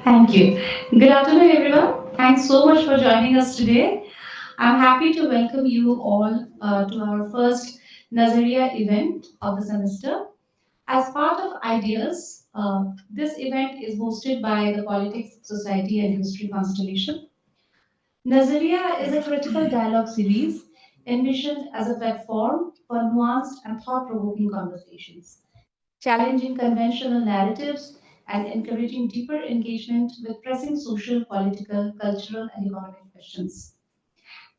Thank you. Good afternoon, everyone. Thanks so much for joining us today. I'm happy to welcome you all to our first Nazariya event of the semester. As part of Ideas, this event is hosted by the Politics, Society and History Constellation. Nazariya is a critical dialogue series envisioned as a platform for nuanced and thought provoking conversations, challenging conventional narratives, and encouraging deeper engagement with pressing social, political, cultural, and economic questions.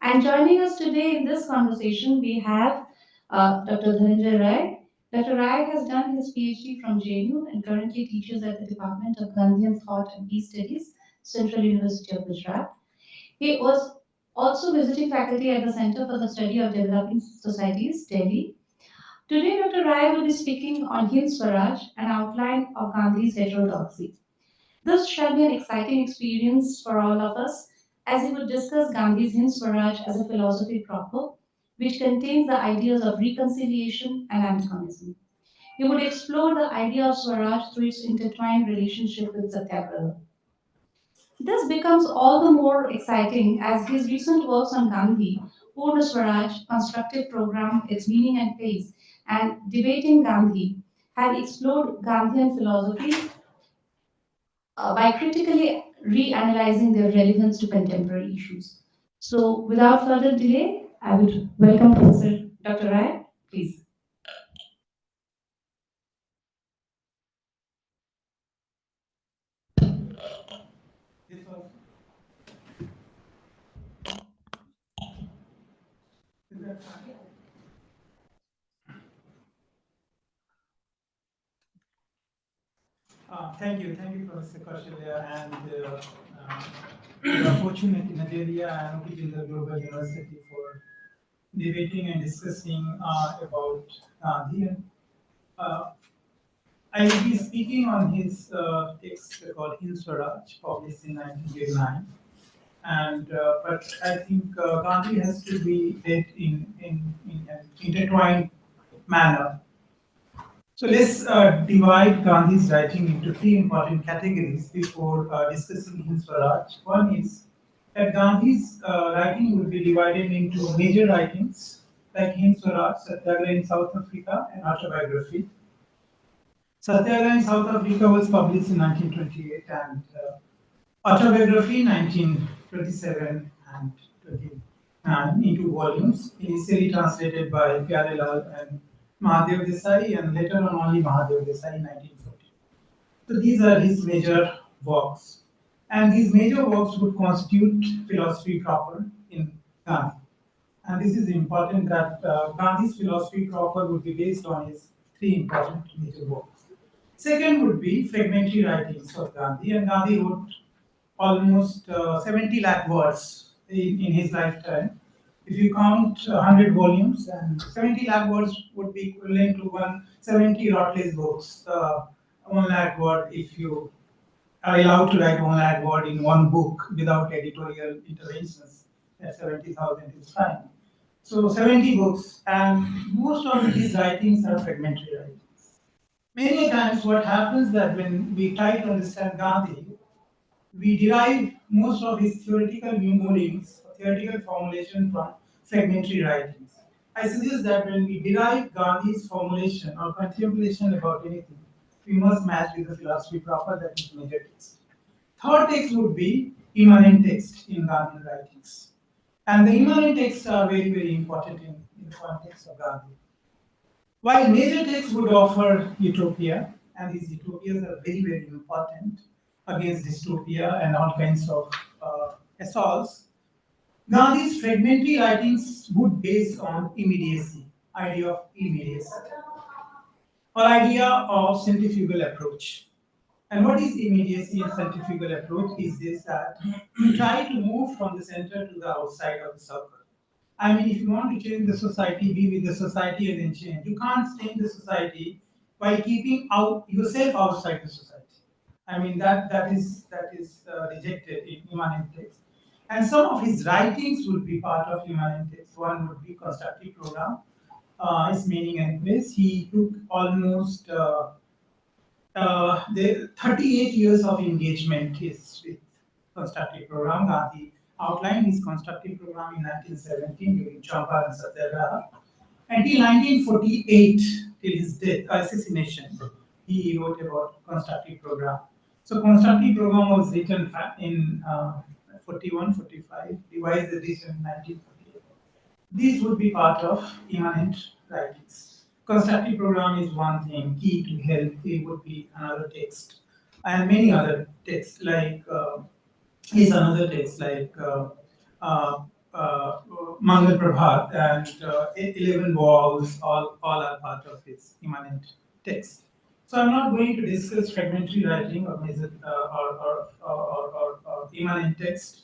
And joining us today in this conversation, we have Dr. Dhananjay Rai. Dr. Rai has done his PhD from JNU and currently teaches at the Department of Gandhian Thought and Peace Studies, Central University of Gujarat. He was also visiting faculty at the Center for the Study of Developing Societies, Delhi. Today, Dr. Rai will be speaking on Hind Swaraj, an outline of Gandhi's heterodoxy. This shall be an exciting experience for all of us as he will discuss Gandhi's Hind Swaraj as a philosophy proper, which contains the ideas of reconciliation and antagonism. He would explore the idea of Swaraj through its intertwined relationship with Satyagraha. This becomes all the more exciting as his recent works on Gandhi, Purna Swaraj, Constructive Program, Its Meaning and Place, and Debating Gandhi have explored Gandhian philosophy by critically reanalyzing their relevance to contemporary issues. So, without further delay, I would welcome Professor Dr. Rai, please. Thank you, Professor Kaushilya, and the opportunity, Nazariya and Upijinda Global University for debating and discussing about Gandhi. And, uh, I will be speaking on his text called Hind Swaraj, published in 1989. And but I think Gandhi has to be read in an intertwined manner. So let's divide Gandhi's writing into three important categories before discussing his Swaraj. One is that Gandhi's writing will be divided into major writings like Hind Swaraj, Satyagraha in South Africa, and autobiography. Satyagraha in South Africa was published in 1928 and autobiography 1927 and 29 in two volumes, initially translated by Pyarelal and Mahadev Desai and later on only Mahadev Desai in 1940. So these are his major works. And these major works would constitute philosophy proper in Gandhi. And this is important that Gandhi's philosophy proper would be based on his three important major works. Second would be fragmentary writings of Gandhi, and Gandhi wrote almost 70 lakh words in his lifetime. If you count 100 volumes, and 70 lakh words would be equivalent to 170 Routledge books. 1 lakh word if you are allowed to write 1 lakh word in one book without editorial interventions. That 70,000 is fine. So 70 books, and most of these writings are fragmentary writings. Many times, what happens that when we try to understand Gandhi, we derive most of his theoretical memorings, theoretical formulation from fragmentary writings. I suggest that when we derive Gandhi's formulation or contemplation about anything, we must match with the philosophy proper, that is major text. Third text would be immanent text in Gandhian writings. And the immanent texts are very, very important in the context of Gandhi. While major texts would offer utopia, and these utopias are very, very important against dystopia and all kinds of assaults, Gandhi's fragmentary writings would base on immediacy, idea of immediacy, or idea of centrifugal approach. And what is immediacy and centrifugal approach is this, that you try to move from the center to the outside of the circle. I mean, if you want to change the society, be with the society and then change. You can't change the society by keeping out yourself outside the society. I mean, that is rejected in immanent text. And some of his writings would be part of immanent text. One would be constructive program, its meaning and place. He took almost the 38 years of engagement is with constructive program. Gandhi outlined his constructive program in 1917 during Champaran Satyagraha. Until 1948, till his death, assassination, he wrote about constructive program. So constructive program was written in 41, 45, revised edition in 1948. These would be part of immanent writings. Constructive program is one thing, key to health, it would be another text. And many other texts like is another text like uh, uh, Mangal Prabhat and 11 Walls, all are part of his immanent text. So I'm not going to discuss fragmentary writing or, or immanent text.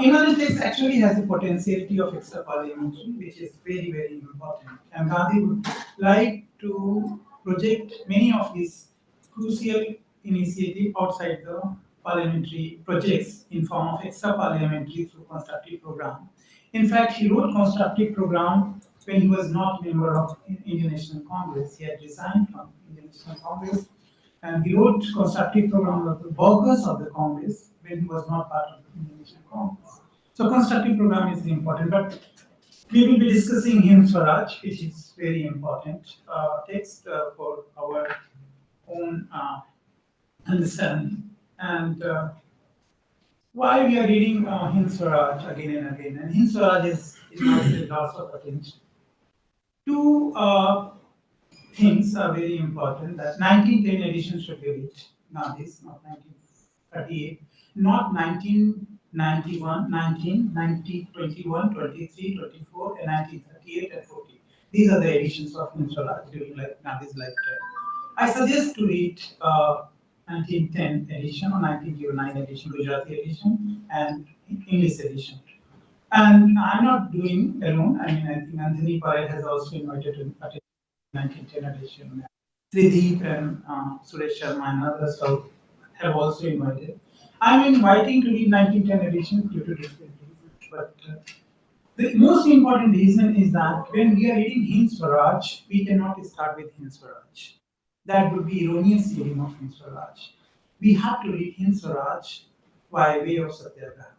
Immanent text actually has a potentiality of extra parliamentary, which is very, very important. And Gandhi would like to project many of his crucial initiative outside the parliamentary projects in form of extra parliamentary through constructive program. In fact, he wrote constructive program when he was not member of Indian National Congress. He had resigned from Indian National Congress, and he wrote constructive program of the workers of the Congress when he was not part of the Indian National Congress. So constructive program is important, but we will be discussing Hind Swaraj, which is very important text for our own understanding. And why we are reading Hind Swaraj again and again. And Hind Swaraj is not a loss of attention. Two things are very important that 1910 edition should be read. Now this, not 1938, not 1991, 1990, 21, 23, 24, and 1938 and 40. These are the editions of Hind Swaraj during Nadi's lifetime. I suggest to read 1910 edition or 1909 edition, Gujarati edition, and English edition. And I'm not doing alone. I mean, I think Anthony Parel has also invited to attend 1910 edition. Trideep and Suresh Sharma and others have also invited. I'm inviting to read 1910 edition due to different reasons. But the most important reason is that when we are reading Hind Swaraj, we cannot start with Hind Swaraj. That would be erroneous reading of Hind Swaraj. We have to read Hind Swaraj by way of Satyagraha.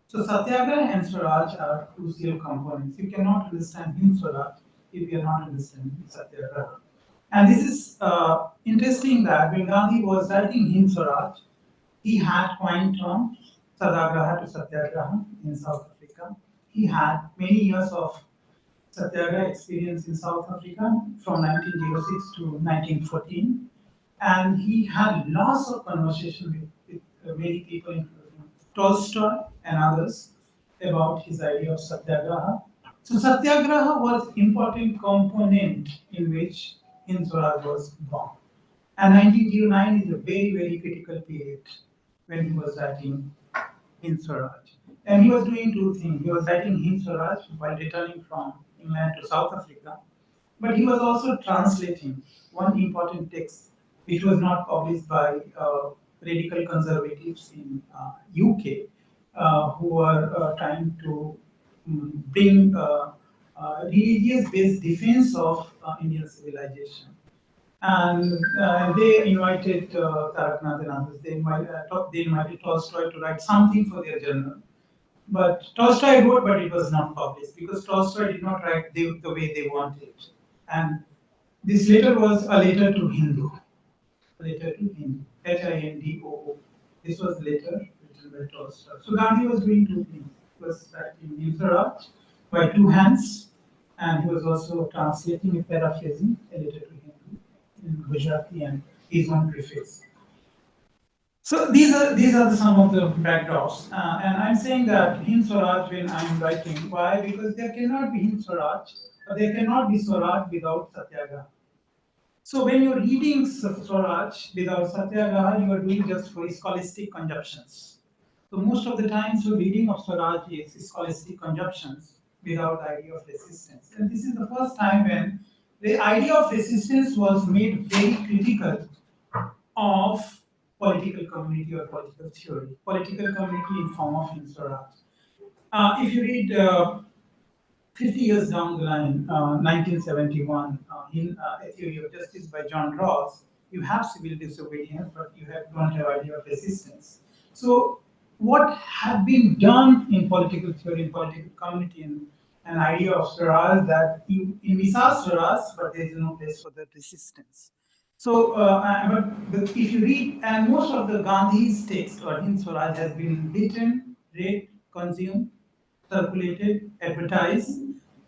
So Satyagraha and Swaraj are crucial components. You cannot understand Hind Swaraj if you are not understanding Satyagraha. And this is interesting that when Gandhi was writing Hind Swaraj, he had coined term Satyagraha to Satyagraha in South Africa. He had many years of Satyagraha experience in South Africa from 1906 to 1914. And he had lots of conversation with many people, including Tolstoy and others, about his idea of Satyagraha. So Satyagraha was important component in which Hind Swaraj was born. And 1909 is a very, very critical period when he was writing Hind Swaraj. And he was doing two things. He was writing Hind Swaraj while returning from England to South Africa, but he was also translating one important text which was not published by radical conservatives in UK who were trying to bring religious-based defense of Indian civilization. And they invited Taraknath and others. They invited Tolstoy to write something for their journal. But Tolstoy wrote, but it was not published because Tolstoy did not write the way they wanted. And this letter was a letter to Hindu, a letter to Hindu, Hindoo. This was the letter written by Tolstoy. So Gandhi was doing two things. He was writing Insuraj by two hands, and he was also translating and paraphrasing a letter to Hindu in Gujarati and his own preface. So these are some of the backdrops, and I'm saying that Hind Swaraj when I'm writing. Why? Because there cannot be Hind Swaraj, or there cannot be Swaraj without Satyagraha. So when you're reading Swaraj without Satyagraha, you are doing just for scholastic conjunctions. So most of the times your reading of Swaraj is scholastic conjunctions without idea of resistance. And this is the first time when the idea of resistance was made very critical of political community or political theory. Political community in form of Hind Swaraj. If you read 50 years down the line, 1971, in A Theory of Justice by John Rawls, you have civil disobedience, but don't have idea of resistance. So what had been done in political theory, in political community, and an idea of Swaraj that you envisage Swaraj, but there is no place for the resistance. So, if you read, and most of the Gandhi's text or Hind Swaraj has been written, read, consumed, circulated, advertised,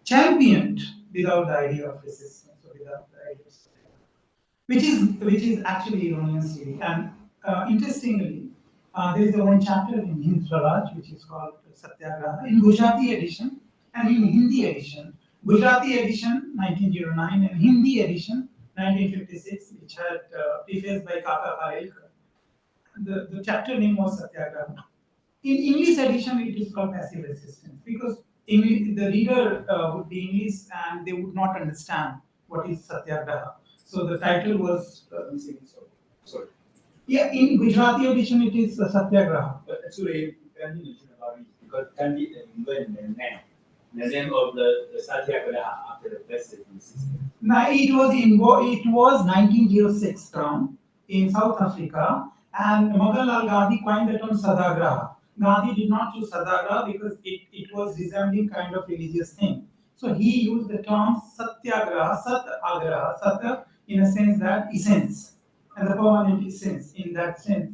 championed without the idea of resistance or without the idea of satyagraha, which is actually erroneously. And interestingly, there is a one chapter in Hind Swaraj which is called Satyagraha in Gujarati edition and in Hindi edition. Gujarati edition 1909 and Hindi edition 1956, which had prefaced by Kaka Khalelkar. The chapter name was Satyagraha. In English edition, it is called passive resistance because the reader would be English and they would not understand what is Satyagraha. So the title was. Let me see. Sorry. Yeah, in Gujarati edition, it is Satyagraha. But actually, Gandhi mentioned about it because Gandhi invented the name of the Satyagraha after the passive resistance. Now, it was 1906 term in South Africa, and Mohanlal Gandhi coined the term Sadagraha. Gandhi did not choose Sadagraha because it was resembling kind of religious thing. So he used the term Satyagraha, Satya in a sense that essence, and the permanent essence in that sense.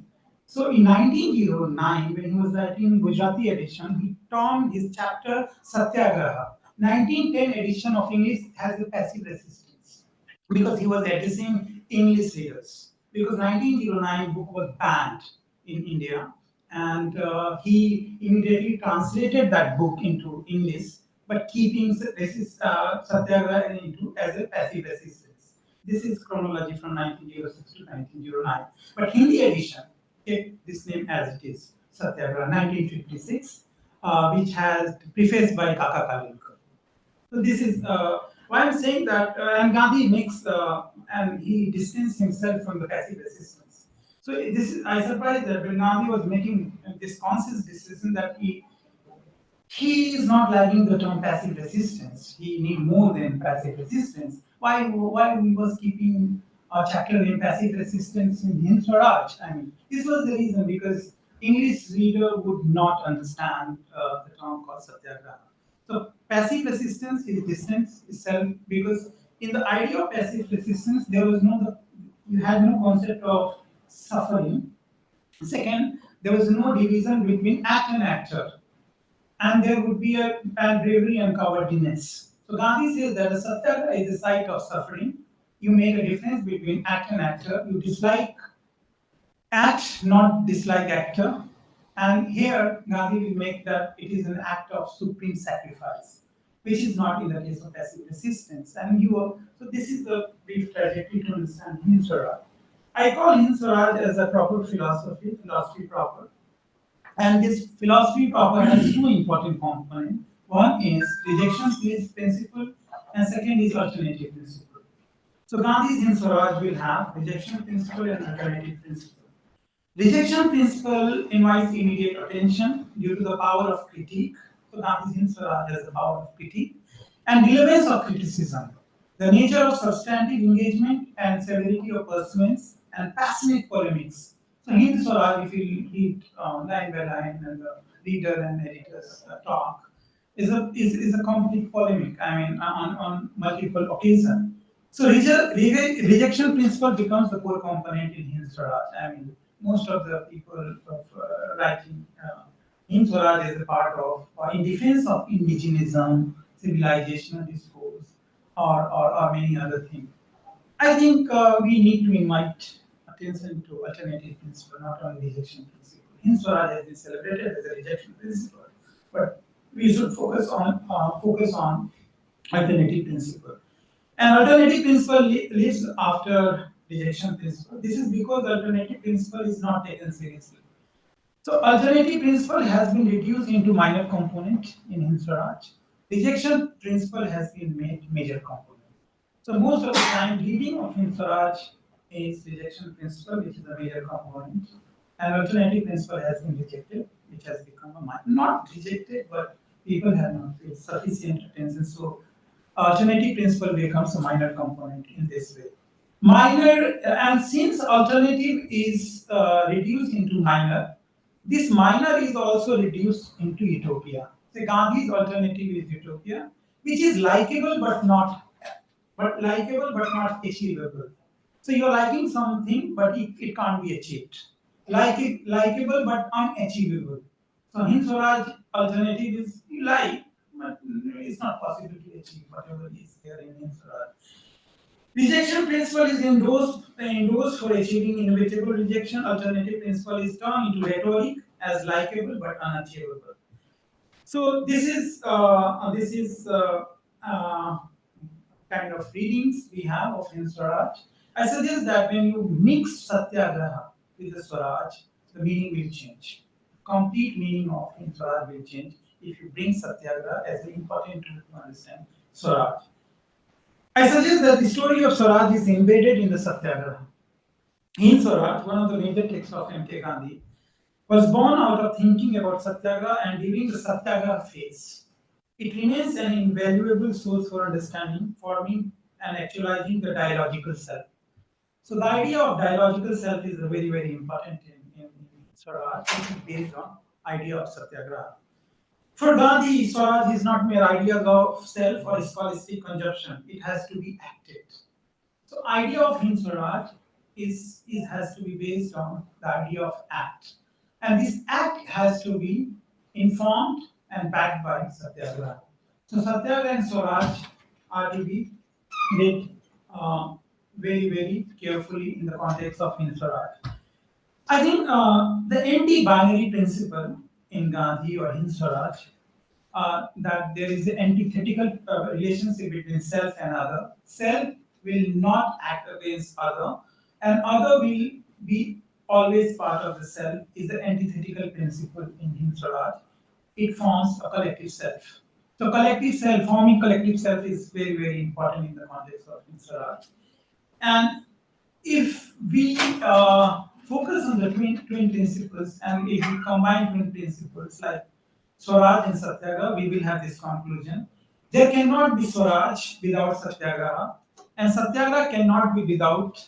So in 1909, when he was writing Gujarati edition, he termed his chapter Satyagraha. 1910 edition of English has the passive resistance because he was addressing English readers. Because 1909 book was banned in India, and he immediately translated that book into English, but keeping Satyagraha into as a passive resistance. This is chronology from 1906 to 1909. But Hindi edition kept this name as it is, Satyagraha 1956, which has prefaced by Kaka Khalilkar. So this is why I'm saying that, and Gandhi makes and he distanced himself from the passive resistance. So this is I surprised that when Gandhi was making this conscious decision that he is not liking the term passive resistance. He need more than passive resistance. Why we was keeping a chapter in passive resistance in Hind Swaraj? I mean, this was the reason because English reader would not understand the term called satyagraha. So passive resistance is distance itself because in the idea of passive resistance there was no you had no concept of suffering. Second, there was no division between act and actor, and there would be a bravery and cowardliness. So Gandhi says that a satyagraha is a site of suffering. You make a difference between act and actor. You dislike act, not dislike actor. And here Gandhi will make that it is an act of supreme sacrifice, which is not in the case of passive resistance. And so this is the brief trajectory to understand Hind Swaraj. I call Hind Swaraj as a proper philosophy proper. And this philosophy proper has two important components. One is rejection principle, and second is alternative principle. So Gandhi's Hind Swaraj will have rejection principle and alternative principle. Rejection principle invites immediate attention due to the power of critique. So Gandhi's Hind Swaraj has the power of critique and relevance of criticism, the nature of substantive engagement and severity of pursuance and passionate polemics. So Hind Swaraj, if you read line by line and the reader and editors talk, is a complete polemic. I mean, on multiple occasions. So rejection principle becomes the core component in Hind Swaraj. I mean, most of the people of writing Hind Swaraj is a part of, in defense of indigenism, civilizational discourse, or many other things. I think we need to invite attention to alternative principle, not only rejection principle. Hind Swaraj has been celebrated as a rejection principle, but we should focus on alternative principle. And alternative principle lives after rejection principle. This is because alternative principle is not taken seriously. So alternative principle has been reduced into minor component in Hind Swaraj. Rejection principle has been made major component. So most of the time, reading of Hind Swaraj is rejection principle, which is a major component, and alternative principle has been rejected, which has become a minor. Not rejected, but people have not paid sufficient attention. So alternative principle becomes a minor component in this way. Minor, and since alternative is reduced into minor, this minor is also reduced into utopia. So Gandhi's alternative is utopia, which is likable but not achievable. So you're liking something, but it can't be achieved. Likeable but unachievable. So Hind Swaraj alternative is you like, but it's not possible to achieve whatever is there in Hind Swaraj. Rejection principle is endorsed for achieving inevitable rejection. Alternative principle is turned into rhetoric as likable but unachievable. So this is uh, kind of readings we have of Hind Swaraj. I suggest that when you mix Satyagraha with the Swaraj, the meaning will change. Complete meaning of Hind Swaraj will change if you bring Satyagraha as an important tool to understand Swaraj. I suggest that the story of Swaraj is embedded in the Satyagraha. Hind Swaraj, one of the major texts of M.K. Gandhi, was born out of thinking about Satyagraha and during the Satyagraha phase. It remains an invaluable source for understanding, forming, and actualizing the dialogical self. So the idea of dialogical self is very, very important in Swaraj, which is based on idea of Satyagraha. For Gandhi, Swaraj is not mere ideas of self or scholastic consumption. It has to be acted. So idea of Hind Swaraj has to be based on the idea of act. And this act has to be informed and backed by Satyagraha. So Satyagraha and Swaraj are to be read very, very carefully in the context of Hind Swaraj. I think the anti-binary principle in Gandhi or Hind Swaraj, that there is an antithetical relationship between self and other. Self will not act against other, and other will be always part of the self. Is the antithetical principle in Hind Swaraj. It forms a collective self. So collective self, forming collective self is very, very important in the context of Hind Swaraj. And if we focus on the twin principles and if we combine twin principles like Swaraj and Satyagraha, we will have this conclusion. There cannot be Swaraj without Satyagraha, and Satyagraha cannot be without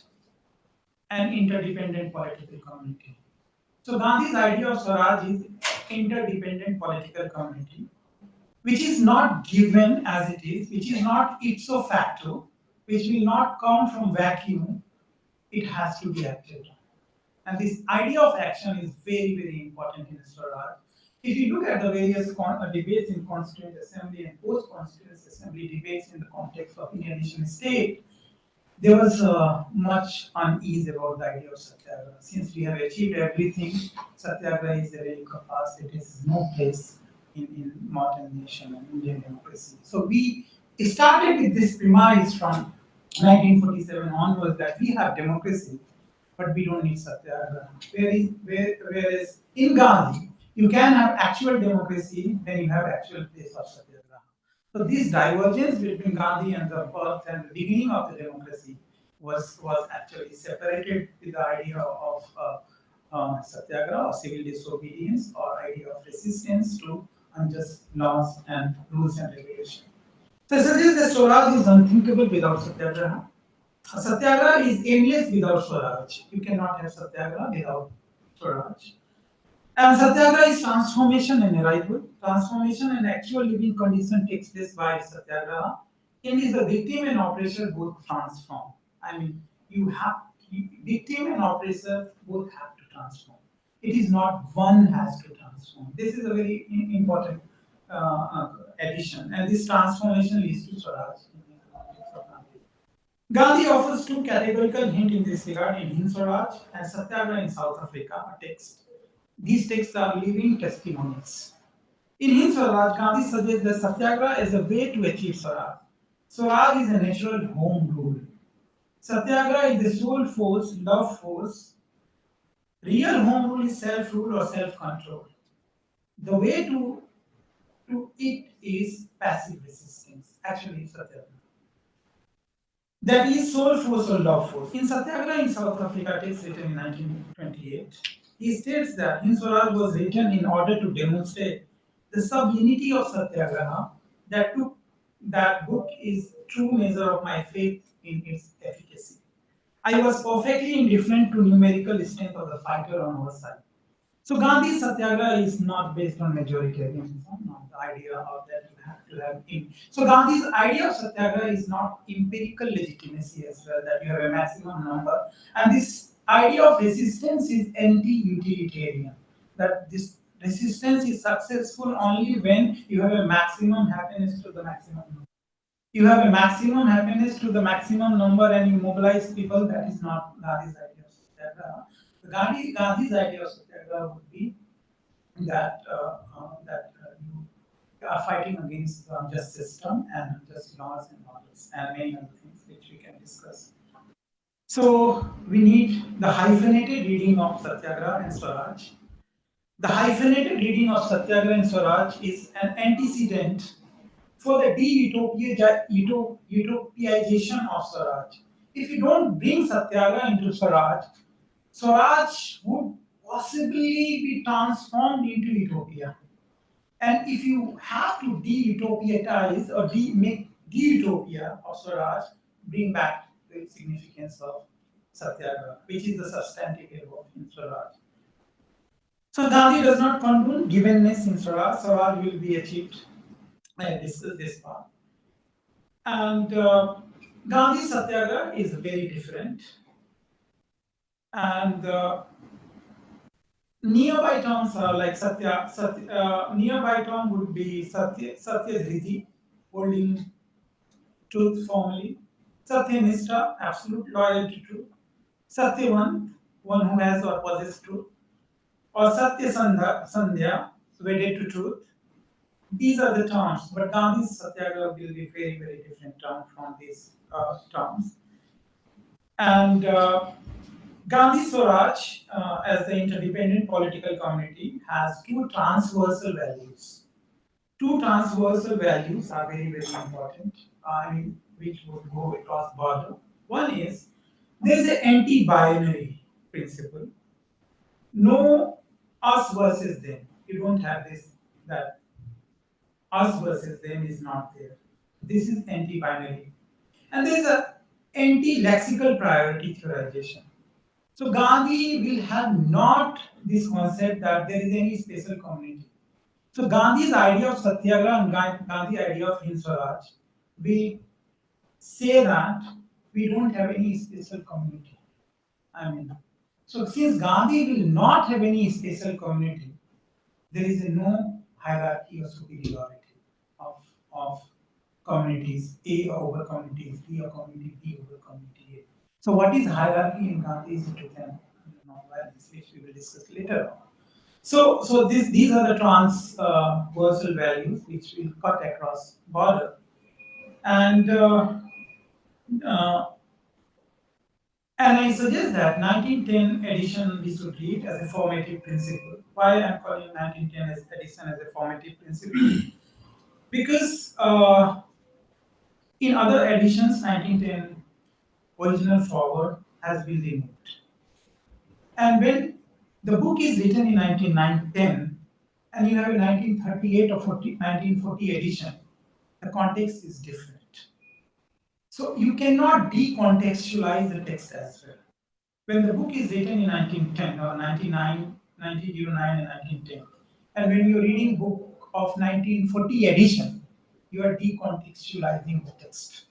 an interdependent political community. So Gandhi's idea of Swaraj is interdependent political community, which is not given as it is, which is not ipso facto, which will not come from vacuum, it has to be acted. And this idea of action is very, very important in Swaraj. If you look at the various debates in Constituent Assembly and post-Constituent Assembly debates in the context of Indian nation state, there was much unease about the idea of Satyagraha. Since we have achieved everything, Satyagraha is a relic of past. It has no place in modern nation and Indian democracy. So we started with this premise from 1947 onwards that we have democracy, but we don't need Satyagraha. Whereas in Gandhi, you can have actual democracy, then you have actual place of Satyagraha. So this divergence between Gandhi and the birth and the beginning of the democracy was actually separated with the idea of Satyagraha or civil disobedience or idea of resistance to unjust laws and rules and regulations. So I suggest that Swaraj is unthinkable without Satyagraha. Satyagraha is aimless without Swaraj. You cannot have Satyagraha without Swaraj. And Satyagraha is transformation and arrival. Transformation and actual living condition takes place by Satyagraha. In this, the victim and oppressor both transform. I mean, victim and oppressor both have to transform. It is not one has to transform. This is a very important addition, and this transformation leads to Swaraj in the context of Gandhi. Gandhi offers two categorical hints in this regard in Hind Swaraj and Satyagraha in South Africa, a text. These texts are living testimonies. In Hind Swaraj, Gandhi suggests that Satyagraha is a way to achieve Swaraj. Swaraj is a natural home rule. Satyagraha is the soul force, love force. Real home rule is self rule or self control. The way to it is passive resistance. Actually, Satyagraha. That is soul force or love force. In Satyagraha in South Africa, text written in 1928, he states that Hind Swaraj was written in order to demonstrate the sublimity of Satyagraha. That book is true measure of my faith in its efficacy. I was perfectly indifferent to numerical strength of the fighter on our side. So Gandhi's satyagraha is not based on majoritarianism, not the idea of that you have to have in. So Gandhi's idea of satyagraha is not empirical legitimacy as well, that you have a maximum number. And this idea of resistance is anti-utilitarian, that this resistance is successful only when you have a maximum happiness to the maximum number. You have a maximum happiness to the maximum number and you mobilize people. That is not Gandhi's idea of satyagraha. Gandhi's idea of satyagraha would be that you are fighting against the unjust system and unjust laws and models and many other things which we can discuss. So we need the hyphenated reading of Satyagraha and Swaraj. The hyphenated reading of Satyagraha and Swaraj is an antecedent for the utopiization of Swaraj. If you don't bring Satyagraha into Swaraj, Swaraj would possibly be transformed into utopia. And if you have to de-utopiatize or make de-utopia of Swaraj, bring back the significance of Satyagraha, which is the substantive aim of Swaraj. So Gandhi does not condone givenness in Swaraj. Swaraj will be achieved. I discussed this part. And Gandhi's Satyagraha is very different. And nearby terms are like nearby term would be Satya Dhriti, holding truth firmly. Satyanistha, absolute loyalty to truth. Satyavan, one who has or possesses truth. Or Sandhya, wedded to truth. These are the terms, but Gandhi's Satyagraha will be very, very different term from these terms. And Gandhi Swaraj, as the interdependent political community, has two transversal values. Two transversal values are very, very important. Which would go across border. One is there is an anti-binary principle. No us versus them. You don't have this that us versus them is not there. This is anti-binary. And there is a anti-lexical priority theorization. So Gandhi will have not this concept that there is any special community. So Gandhi's idea of Satyagraha and Gandhi's idea of Hind Swaraj will say that we don't have any special community. So since Gandhi will not have any special community, there is no hierarchy or superiority of communities, A over communities, B over community, B over community A. So what is hierarchy in Gandhi's truth and non-violence, which we will discuss later on. So these are the transversal values which will cut across border. And uh, and I suggest that 1910 edition we should read as a formative principle. Why I'm calling 1910 edition as a formative principle? Because in other editions, 1910 original forward has been removed. And when the book is written in 1910 and you have a 1938 or 1940 edition, the context is different. So you cannot decontextualize the text as well. When the book is written in 1910 or 1909 and 1910, and when you're reading book of 1940 edition, you are decontextualizing the text,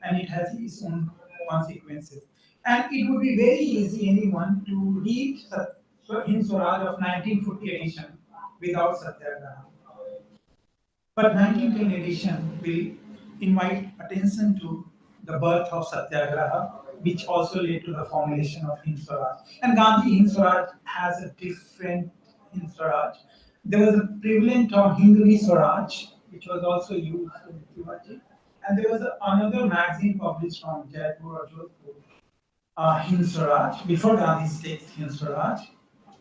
and it has its own consequences. And it would be very easy anyone to read Hind Swaraj of 1940 edition without Satyagraha. But 1910 edition will invite attention to the birth of Satyagraha, which also led to the formulation of Hind Swaraj. And Gandhi Hind Swaraj has a different Hind Swaraj. There was a prevalent term Hindvi Swaraj, which was also used in Shivaji. And there was another magazine published from Jaipur or Jodhpur, Hind Swaraj, before Gandhi's text Hind Swaraj.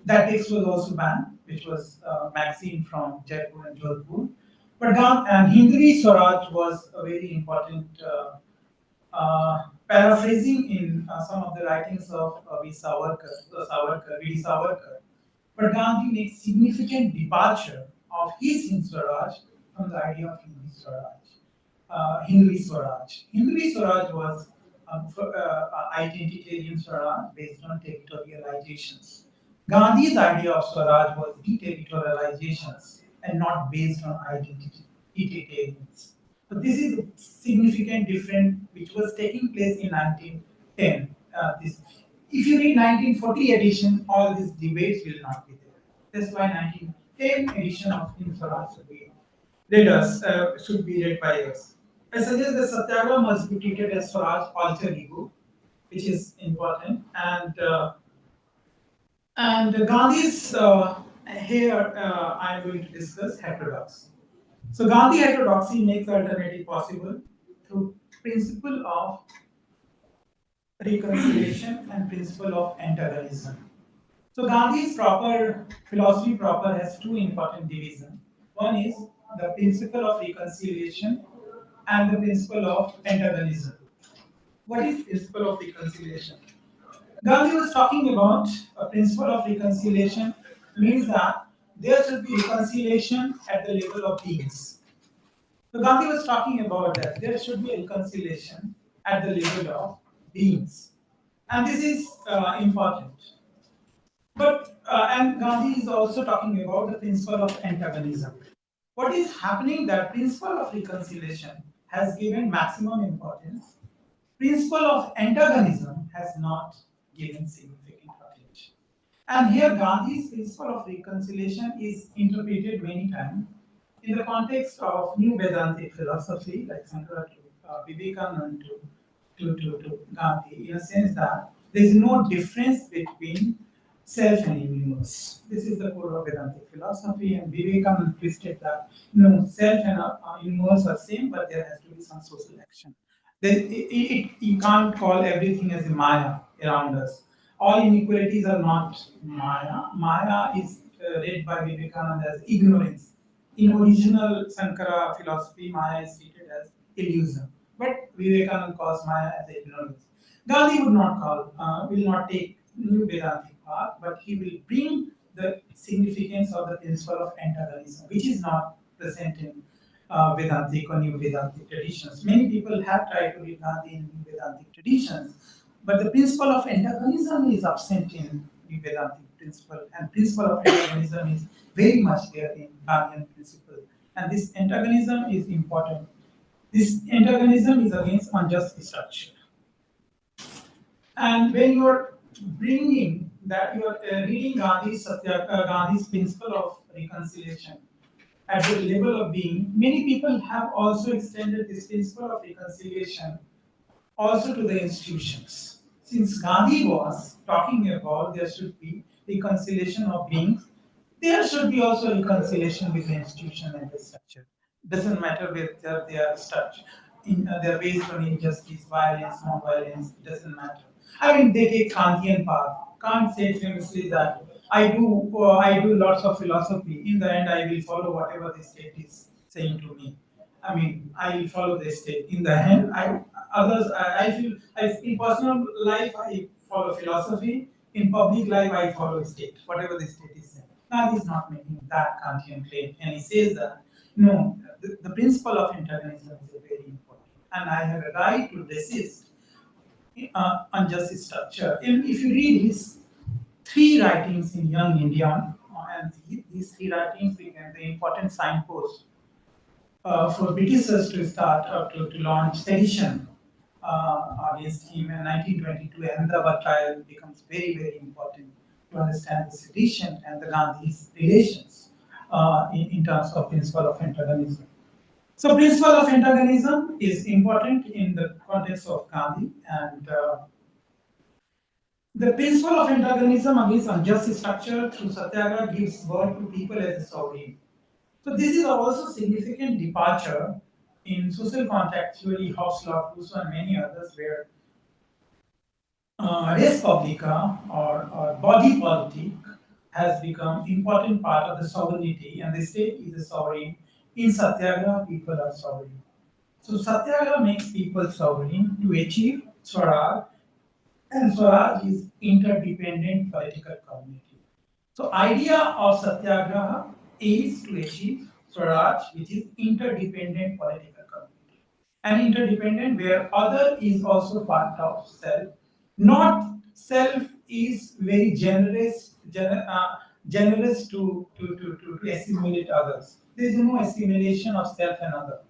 That text was also banned, which was a magazine from Jaipur and Jodhpur. But Hindvi Swaraj was a very important paraphrasing in some of the writings of V. Savarkar. But Gandhi makes significant departure of his Hind Swaraj from the idea of Hindvi Swaraj. Hindvi Swaraj was identitarian Swaraj based on territorializations. Gandhi's idea of Swaraj was deterritorializations and not based on identitarians. So this is a significant difference which was taking place in 1910. If you read 1940 edition, all these debates will not be there. That's why 1910 edition of Hind Swaraj should be read by us. I suggest that Satyagraha must be treated as Swaraj alter ego, which is important, and Gandhi's here I am going to discuss heterodoxy. So Gandhi heterodoxy makes alternative possible through principle of reconciliation and principle of antagonism. So Gandhi's proper philosophy proper has two important divisions. One is the principle of reconciliation and the principle of antagonism. What is principle of reconciliation? Gandhi was talking about a principle of reconciliation means that there should be reconciliation at the level of beings. So Gandhi was talking about that there should be a reconciliation at the level of beings, and this is important. And Gandhi is also talking about the principle of antagonism. What is happening that principle of reconciliation has given maximum importance. Principle of antagonism has not given significant attention. And here Gandhi's principle of reconciliation is interpreted many times in the context of new Vedantic philosophy, like Sankara to Vivekananda to Gandhi, in a sense that there is no difference between self and universe. This is the core of Vedantic philosophy, and Vivekananda twisted that self and universe are same, but there has to be some social action. You can't call everything as a Maya around us. All inequalities are not Maya. Maya is read by Vivekananda as ignorance. In original Sankara philosophy, Maya is treated as illusion, but Vivekananda calls Maya as ignorance. Gandhi would not will not take new Vedantic path, but he will bring the significance of the principle of antagonism, which is not present in Vedantic or New Vedantic traditions. Many people have tried to read Gandhi in New Vedantic traditions, but the principle of antagonism is absent in New Vedantic principle, and principle of antagonism is very much there in Gandhian principle. And this antagonism is important. This antagonism is against unjust structure. And when you are bringing that, you are reading Gandhi's principle of reconciliation at the level of being, many people have also extended this principle of reconciliation also to the institutions. Since Gandhi was talking about there should be reconciliation of beings, there should be also reconciliation with the institution and the structure. Doesn't matter whether they are structured, they are based on injustice, violence, non-violence. Doesn't matter. I mean, they take Kantian path. Kant said famously that I do lots of philosophy. In the end, I will follow whatever the state is saying to me. I mean, I will follow the state. In the end, I feel, in personal life, I follow philosophy. In public life, I follow state, whatever the state is saying. Now, he's not making that Kantian claim, and he says that no, the principle of antagonism is very important, and I have a right to resist unjust structure. And if you read his three writings in Young India, and these three writings became the important signpost for Britishers to start to launch sedition against him in 1922. Ahmedabad trial becomes very, very important to understand the sedition and the Gandhi's relations in terms of principle of antagonism. So, principle of antagonism is important in the context of Gandhi, and the principle of antagonism against unjust structure through satyagraha gives birth to people as a sovereign. So this is also significant departure in social contract theory, Hobbes law, Rousseau, and many others, where res publica or body politic has become important part of the sovereignty, and the state is a sovereign. In satyagraha, people are sovereign. So satyagraha makes people sovereign to achieve Swaraj, and Swaraj is interdependent political community. So idea of satyagraha is to achieve Swaraj, which is interdependent political community. and interdependent, where other is also part of self. Not self is very generous to assimilate others. There is no assimilation of self and other.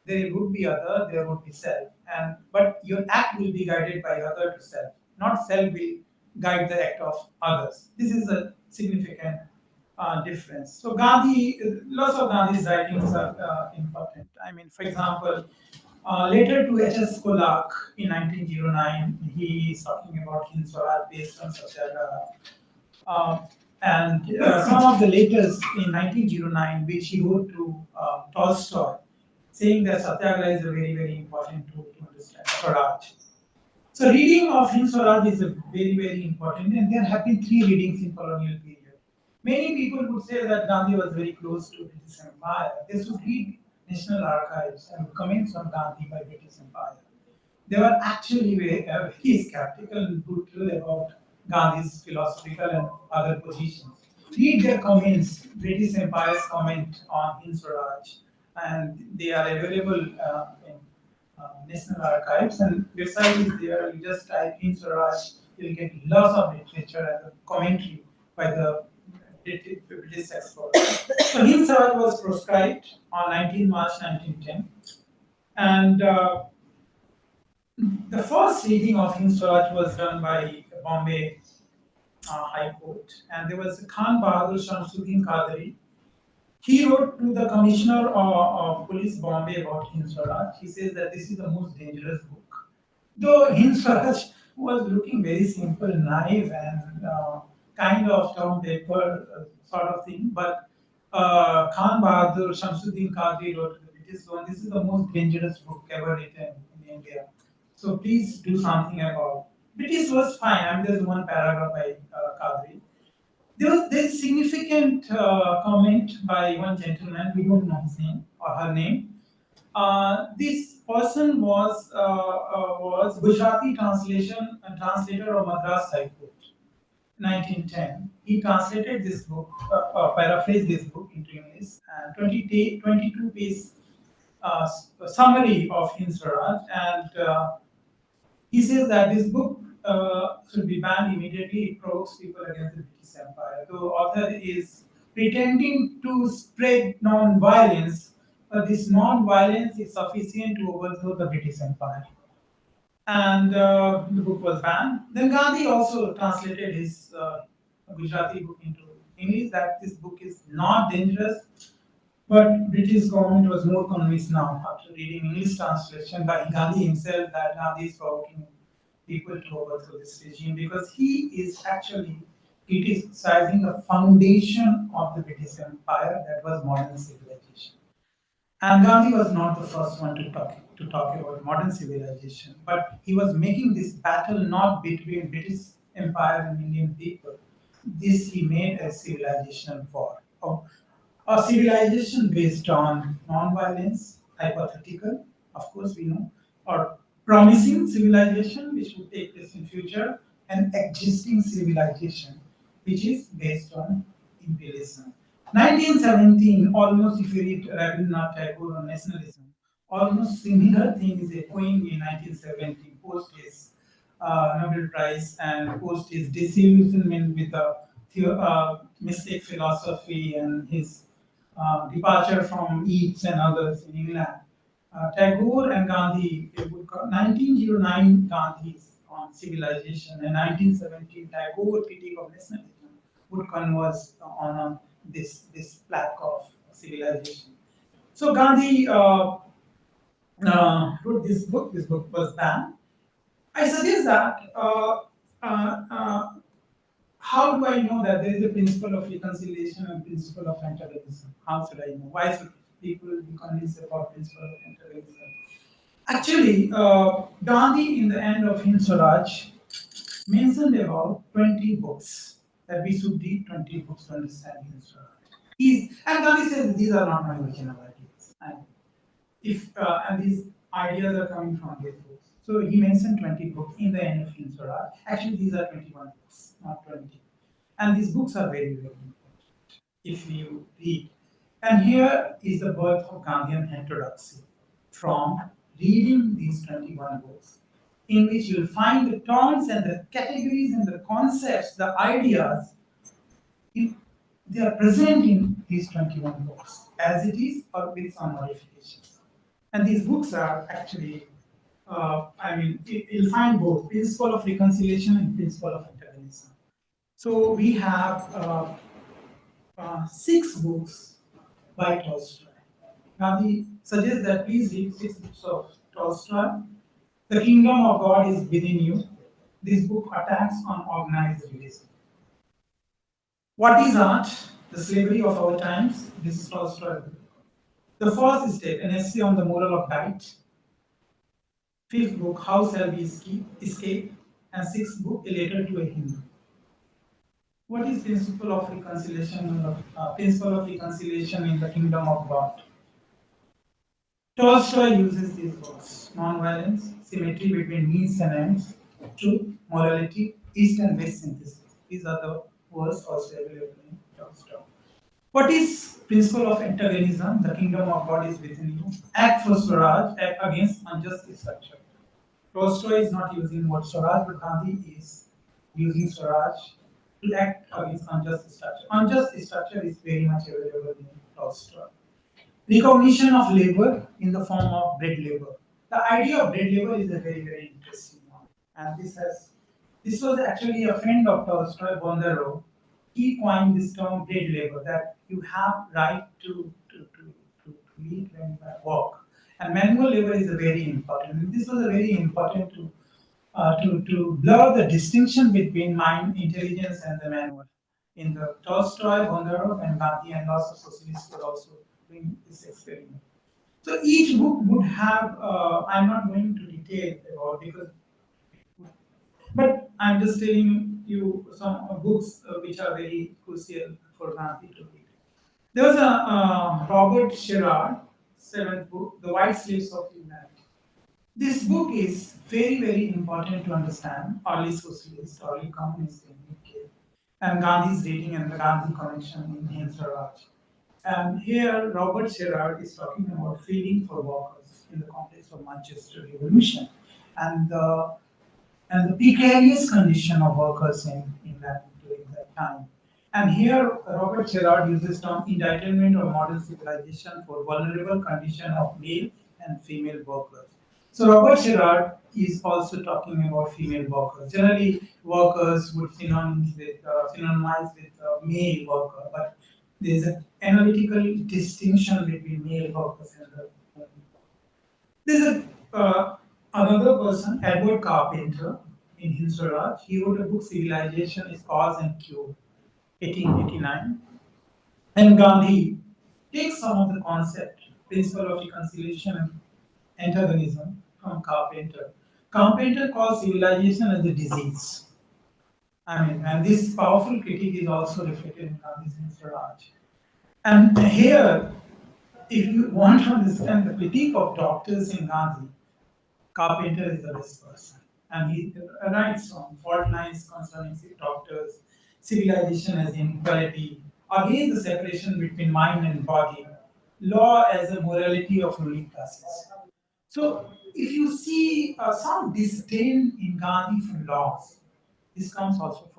There would be other, there would be self, and but your act will be guided by other to self, not self will guide the act of others. This is a significant difference. So Gandhi, lots of Gandhi's writings are important. I mean, for example, later to H.S. Kolak in 1909, he is talking about Hind Swaraj based on Satyagraha. Um, and some of the letters in 1909, which he wrote to Tolstoy, saying that Satyagraha is a very, very important tool to understand Swaraj. So reading of Hind Swaraj is a very, very important, and there have been three readings in colonial period. Many people would say that Gandhi was very close to British Empire. They should read National Archives and comments on Gandhi by British Empire. They were actually very skeptical and brutal about Gandhi's philosophical and other positions. Read their comments, British Empire's comment on Hind Swaraj, and they are available in National Archives, and website is there. You just type in Swaraj, you'll get lots of literature and commentary by the British experts. So Hind Swaraj was proscribed on 19 March 1910, and the first reading of Hind Swaraj was done by Bombay High Court, and there was Khan Bahadur Shamsuddin Qadri. He wrote to the Commissioner of Police Bombay about Hind Swaraj. He says that this is the most dangerous book. Though Hind Swaraj was looking very simple, naive, and kind of term paper sort of thing, but Khan Bahadur Shamsuddin Qadri wrote to the British one, this is the most dangerous book ever written in India. So please do something about. British was fine. I mean, there's one paragraph by Qadri. There's significant comment by one gentleman. We don't know his name or her name. This person was Gujarati translator of Madras High Court, 1910. He translated this book, paraphrased this book into English, and 22 page summary of Hind Swaraj, and he says that this book should be banned immediately. It provokes people against the British Empire. The author is pretending to spread non-violence, but this non-violence is sufficient to overthrow the British Empire. And the book was banned. Then Gandhi also translated his Gujarati book into English, that this book is not dangerous, but British government was more convinced now after reading English translation by Gandhi himself that Gandhi is provoking people to overthrow this regime, because he is actually criticizing the foundation of the British Empire, that was modern civilization. And Gandhi was not the first one to talk about modern civilization, but he was making this battle not between British Empire and Indian people. This he made a civilization war. A civilization based on non-violence, hypothetical, of course we know, or promising civilization which would take place in future, and existing civilization which is based on imperialism. 1917, almost if you read Rabindranath Tagore on nationalism, almost similar thing is echoing in 1917, post his Nobel Prize and post his disillusionment with the mystic philosophy and his departure from Yeats and others in England. Tagore and Gandhi, 1909 Gandhi's on civilization and 1917 Tagore critique of nationalism would converge on this plaque of civilization. So Gandhi wrote this book. This book was banned. I suggest that uh, uh, how do I know that there is a principle of reconciliation and principle of antagonism? How should I know? Why should people be convinced about principle of antagonism? Actually, Gandhi in the end of Hind Swaraj mentioned about 20 books, that we should read 20 books to understand Hind Swaraj. And Gandhi says these are not my original ideas. And these ideas are coming from his books. So he mentioned 20 books in the end of Hind Swaraj. Actually, these are 21 books, not 20. And these books are very, very important if you read. And here is the birth of Gandhian heterodoxy from reading these 21 books, in which you'll find the terms and the categories and the concepts, the ideas, if they are present in these 21 books as it is or with some modifications. And these books are actually, you'll find both principle of reconciliation and principle of antagonism. So we have 6 books by Tolstoy. Gandhi suggests that please read 6 books of Tolstoy. The Kingdom of God is within you. This book attacks on organized religion. What is art? The slavery of our times. This is Tolstoy. The first step, an essay on the moral of diet. Fifth book, How Shall We Escape? And sixth book, A Letter to a Hindu. What is principle of reconciliation? Principle of reconciliation in the kingdom of God. Tolstoy uses these words: non-violence, symmetry between means and ends, truth, morality, east and west synthesis. These are the words also available in Tolstoy. What is principle of antagonism? The kingdom of God is within you. Act for Swaraj, act against unjust structure. Tolstoy is not using word Swaraj, but Gandhi is using Swaraj to act against unjust structure. Unjust structure is very much available in Tolstoy. Recognition of labor in the form of bread labor. The idea of bread labor is a very, very interesting one. And this was actually a friend of Tolstoy, Bondarov. He coined this term bread labor, that you have right to eat when you work. And manual labor is a very important. This was a very important to blur the distinction between mind, intelligence, and the manual. In the Tolstoy, Bondarov, and Gandhi, and lots of socialists were also doing this experiment. So each book would have, I'm not going to detail about because, but I'm just telling you some books which are very crucial for Gandhi to read. There was a Robert Sherrard, 7th book, The White Slaves of Humanity. This book is very, very important to understand early socialists, early communists in UK, and Gandhi's reading and the Gandhi connection in Hind Swaraj. And here, Robert Sherrard is talking about feeding for workers in the context of Manchester Revolution and the precarious condition of workers in that during that time. And here, Robert Sherrard uses term entitlement of modern civilization for vulnerable condition of male and female workers. So Robert Sherrard is also talking about female workers. Generally, workers would synonymize with male worker, but there is an analytical distinction between male workers and the women. There's another person, Edward Carpenter, in Hind Swaraj. He wrote a book, Civilization is Cause and Cure, 1889. And Gandhi takes some of the concept, principle of reconciliation and antagonism from Carpenter. Carpenter calls civilization as a disease. And this powerful critique is also reflected in Gandhi's Hind Swaraj. And here, if you want to understand the critique of doctors in Gandhi, Carpenter is the best person. And he writes on fault lines concerning doctors, civilization as inequality, against the separation between mind and body, law as a morality of ruling classes. So, if you see some disdain in Gandhi for laws, this comes also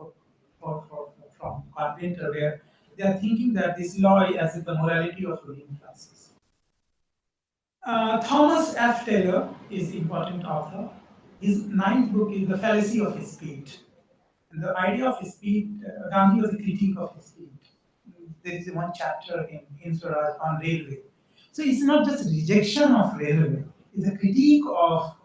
from Carpenter, where they are thinking that this law is as the morality of ruling classes. Thomas F. Taylor is the important author. His 9th book is The Fallacy of Speed. And the idea of speed, Gandhi was a critique of speed. There is one chapter in Swaraj on railway. So it's not just a rejection of railway, it's a critique of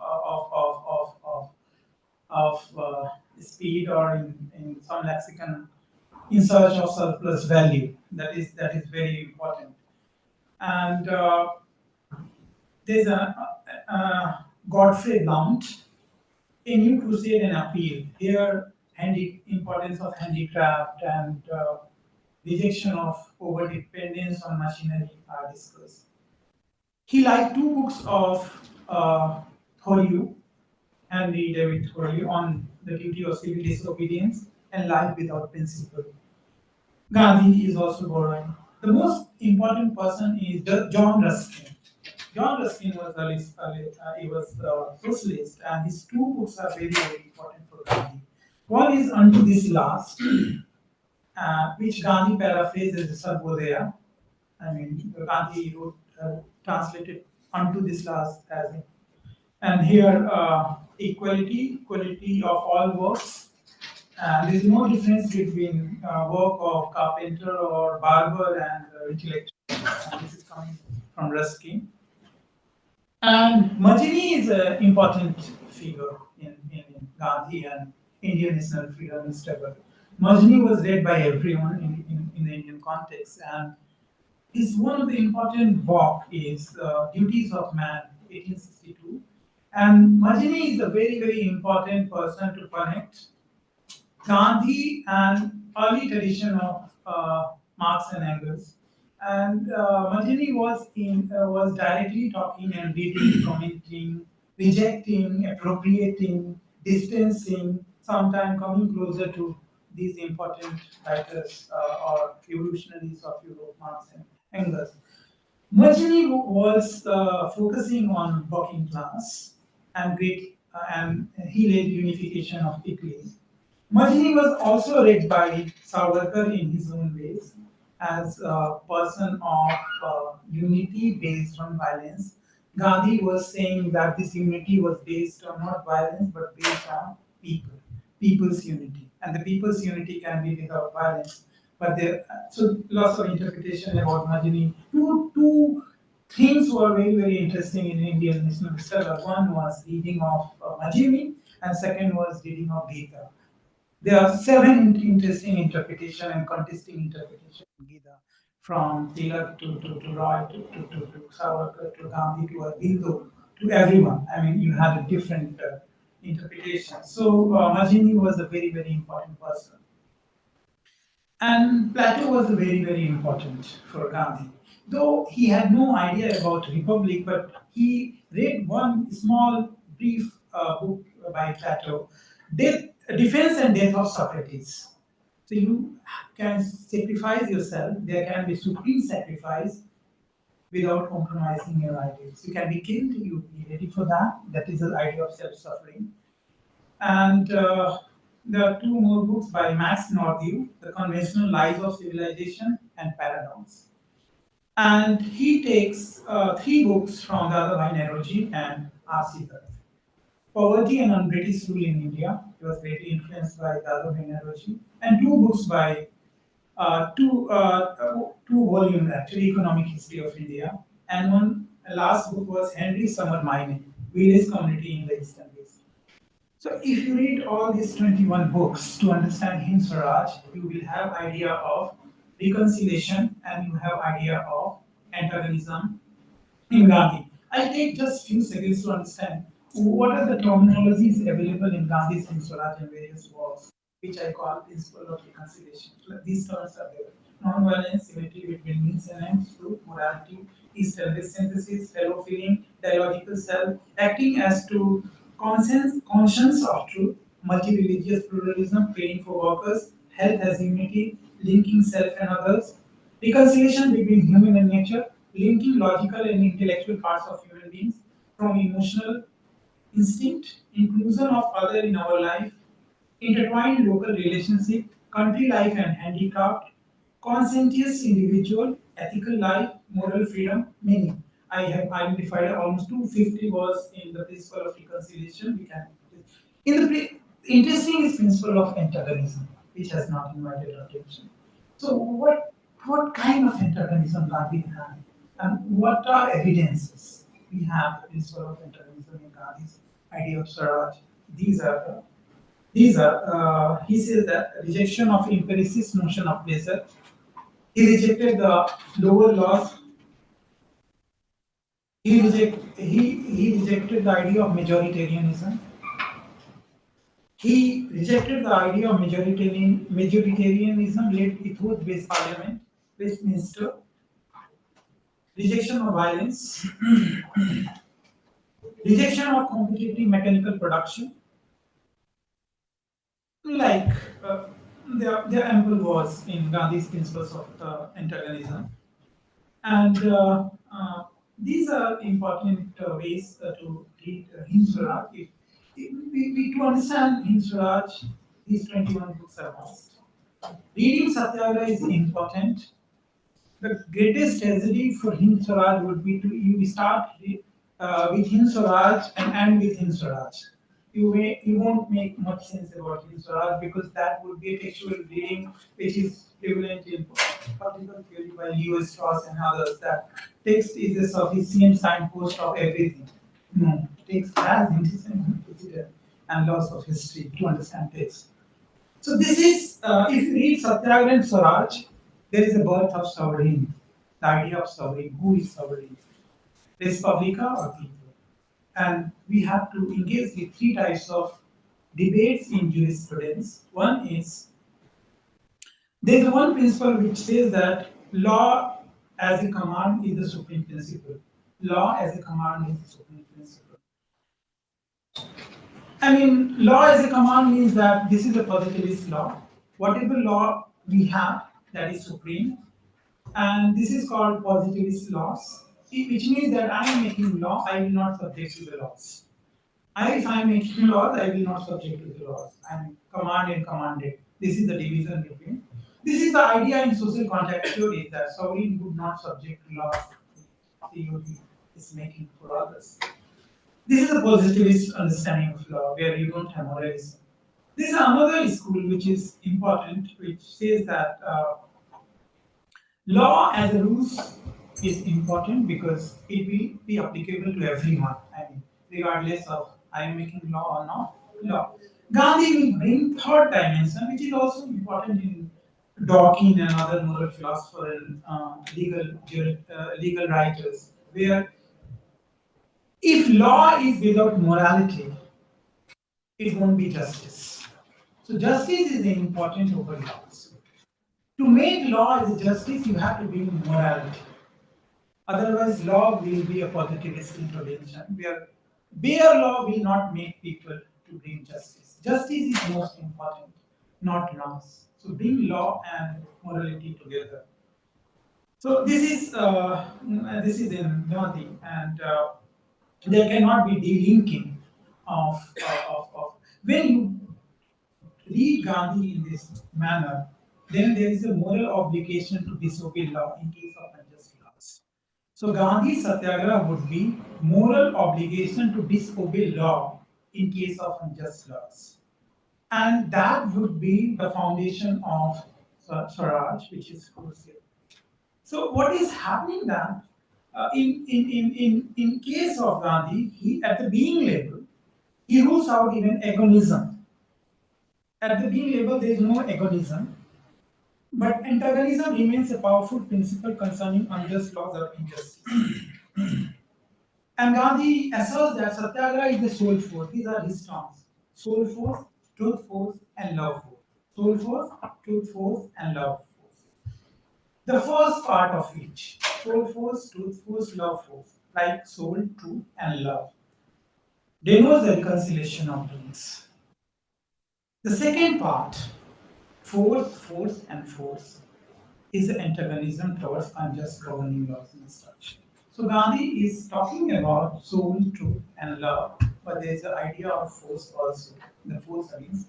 speed, or in some lexicon, in search of surplus value. That is very important. And there's Godfrey Blount, A New Crusade and Appeal. Here, importance of handicraft and rejection of over dependence on machinery are discussed. He liked 2 books of Thoreau, Henry David Thoreau, on the duty of civil disobedience and life without principle. Gandhi is also borrowing. The most important person is John Ruskin. John Ruskin was he was socialist, and his two books are very very important for Gandhi. One is Unto This Last, which Gandhi paraphrases as Sarvodaya. I mean, Gandhi wrote, translated Unto This Last as in, and here equality of all works. And there is no difference between work of carpenter or barber and intellectual. And this is coming from Ruskin. And Majini is an important figure in Gandhi and Indian national freedom struggle. Majini was read by everyone in the Indian context, and his one of the important work is Duties of Man, 1862. And Majini is a very, very important person to connect Gandhi and early tradition of Marx and Engels. And Majini was directly talking and reading, commenting, rejecting, appropriating, distancing, sometimes coming closer to these important writers or evolutionaries of Europe, Marx and Engels. Majini was focusing on working class and he led unification of Italy. Majini was also read by Savarkar in his own ways as a person of unity based on violence. Gandhi was saying that this unity was based on not violence but based on people, people's unity, and the people's unity can be without violence. But there, so lots of interpretation about Majini. Two things were very very interesting in Indian national struggle. One was reading of Majini, and second was reading of Gita. There are seven interesting interpretation and contesting interpretation in Gita, from Tilak to Roy to Savarkar to Gandhi to Aurobindo to everyone. I mean, you had a different interpretation. So Majini was a very very important person. And Plato was very, very important for Gandhi. Though he had no idea about republic, but he read one small, brief book by Plato, Death, Defense and Death of Socrates. So you can sacrifice yourself. There can be supreme sacrifice without compromising your ideals. You can be killed. You be ready for that. That is the idea of self-suffering. And there are two more books by Max Nordew, The Conventional Lies of Civilization and Paradox. And he takes three books from Dadabhai Naoroji and R.C. Dutt. Poverty and Un-British Rule in India. He was greatly influenced by Dadabhai Naoroji. And two books by two volumes actually, Economic History of India. And one last book was Henry Summer Mining, Village Community in the Eastern Basin. So if you read all these 21 books to understand Hind Swaraj, you will have idea of reconciliation and you have idea of antagonism in Gandhi. I'll take just few seconds to understand what are the terminologies available in Gandhi's Hind Swaraj and various works, which I call principle of reconciliation. Like these terms are there. Non-violence, symmetry between means and ends, truth, morality, east and west synthesis, fellow feeling, dialogical self, acting as to conscience of truth, multi-religious pluralism, training for workers, health as unity, linking self and others, reconciliation between human and nature, linking logical and intellectual parts of human beings from emotional instinct, inclusion of other in our life, intertwined local relationship, country life and handicraft, conscientious individual, ethical life, moral freedom, many. I have identified almost 250 words in the principle of reconciliation. We can in the interesting is principle of antagonism, which has not invited attention. So what kind of antagonism Gandhi had, and what are evidences we have the principle of antagonism in Gandhi's idea of Swaraj? These are the he says that rejection of empiricist notion of pleasure. He rejected the lower laws. He rejected the idea of majoritarianism. He rejected the idea of majoritarianism led ethos-based parliament, Westminster, rejection of violence, rejection of competitive mechanical production, like there are ample words in Gandhi's principles of antagonism. And These are important ways to read Hind Swaraj. To understand Hind Swaraj, these 21 books are must. Reading Satyagraha is important. The greatest tragedy for Hind Swaraj would be to you start with Hind Swaraj and end with Hind Swaraj. You won't make much sense about Hind Swaraj because that would be a textual reading which is prevalent in political theory by Lewis Strauss and others. That text is a sufficient signpost of everything. No, text has incident and loss of history to understand text. So this is, if you read Satyagraha and Swaraj, there is a birth of sovereign, the idea of sovereign. Who is sovereign? Respublica or people? And we have to engage with three types of debates in jurisprudence. One is, there is one principle which says that law as a command is the supreme principle. Law as a command is the supreme principle. I mean, law as a command means that this is a positivist law. Whatever law we have, that is supreme. And this is called positivist laws, which means that I am making law, I will not subject to the laws. If I am making laws, I will not subject to the laws. I am command and commanded. This is the division between. This is the idea in social contract theory that sovereign would not subject to laws. COD is making for others. This is a positivist understanding of law where you don't have moralism. This is another school which is important, which says that law as a rules is important because it will be applicable to everyone. I mean, regardless of I am making law or not law. Gandhi will bring third dimension, which is also important in Dawkins and other moral philosophers and legal writers, where if law is without morality, it won't be justice. So justice is important over laws. To make law as a justice, you have to bring morality. Otherwise, law will be a positivist intervention where bare law will not make people to bring justice. Justice is most important, not laws. So bring law and morality together. So this is in Gandhi, and there cannot be delinking of when you read Gandhi in this manner, then there is a moral obligation to disobey law in case of unjust laws. So Gandhi's satyagraha would be moral obligation to disobey law in case of unjust laws. And that would be the foundation of Swaraj, which is crucial. So what is happening then? In case of Gandhi, he at the being level, he rules out even agonism. At the being level, there is no agonism, but antagonism remains a powerful principle concerning unjust laws or injustice. And Gandhi asserts that Satyagraha is the soul force. These are his terms: soul force, truth force, and love force. Soul force, truth force, and love force. The first part of each: soul force, truth force, love force, like soul, truth, and love, denotes the reconciliation of beings. The second part, force, and force, is the antagonism towards unjust governing laws and such. So Gandhi is talking about soul, truth, and love, but there is the idea of force also, the force against.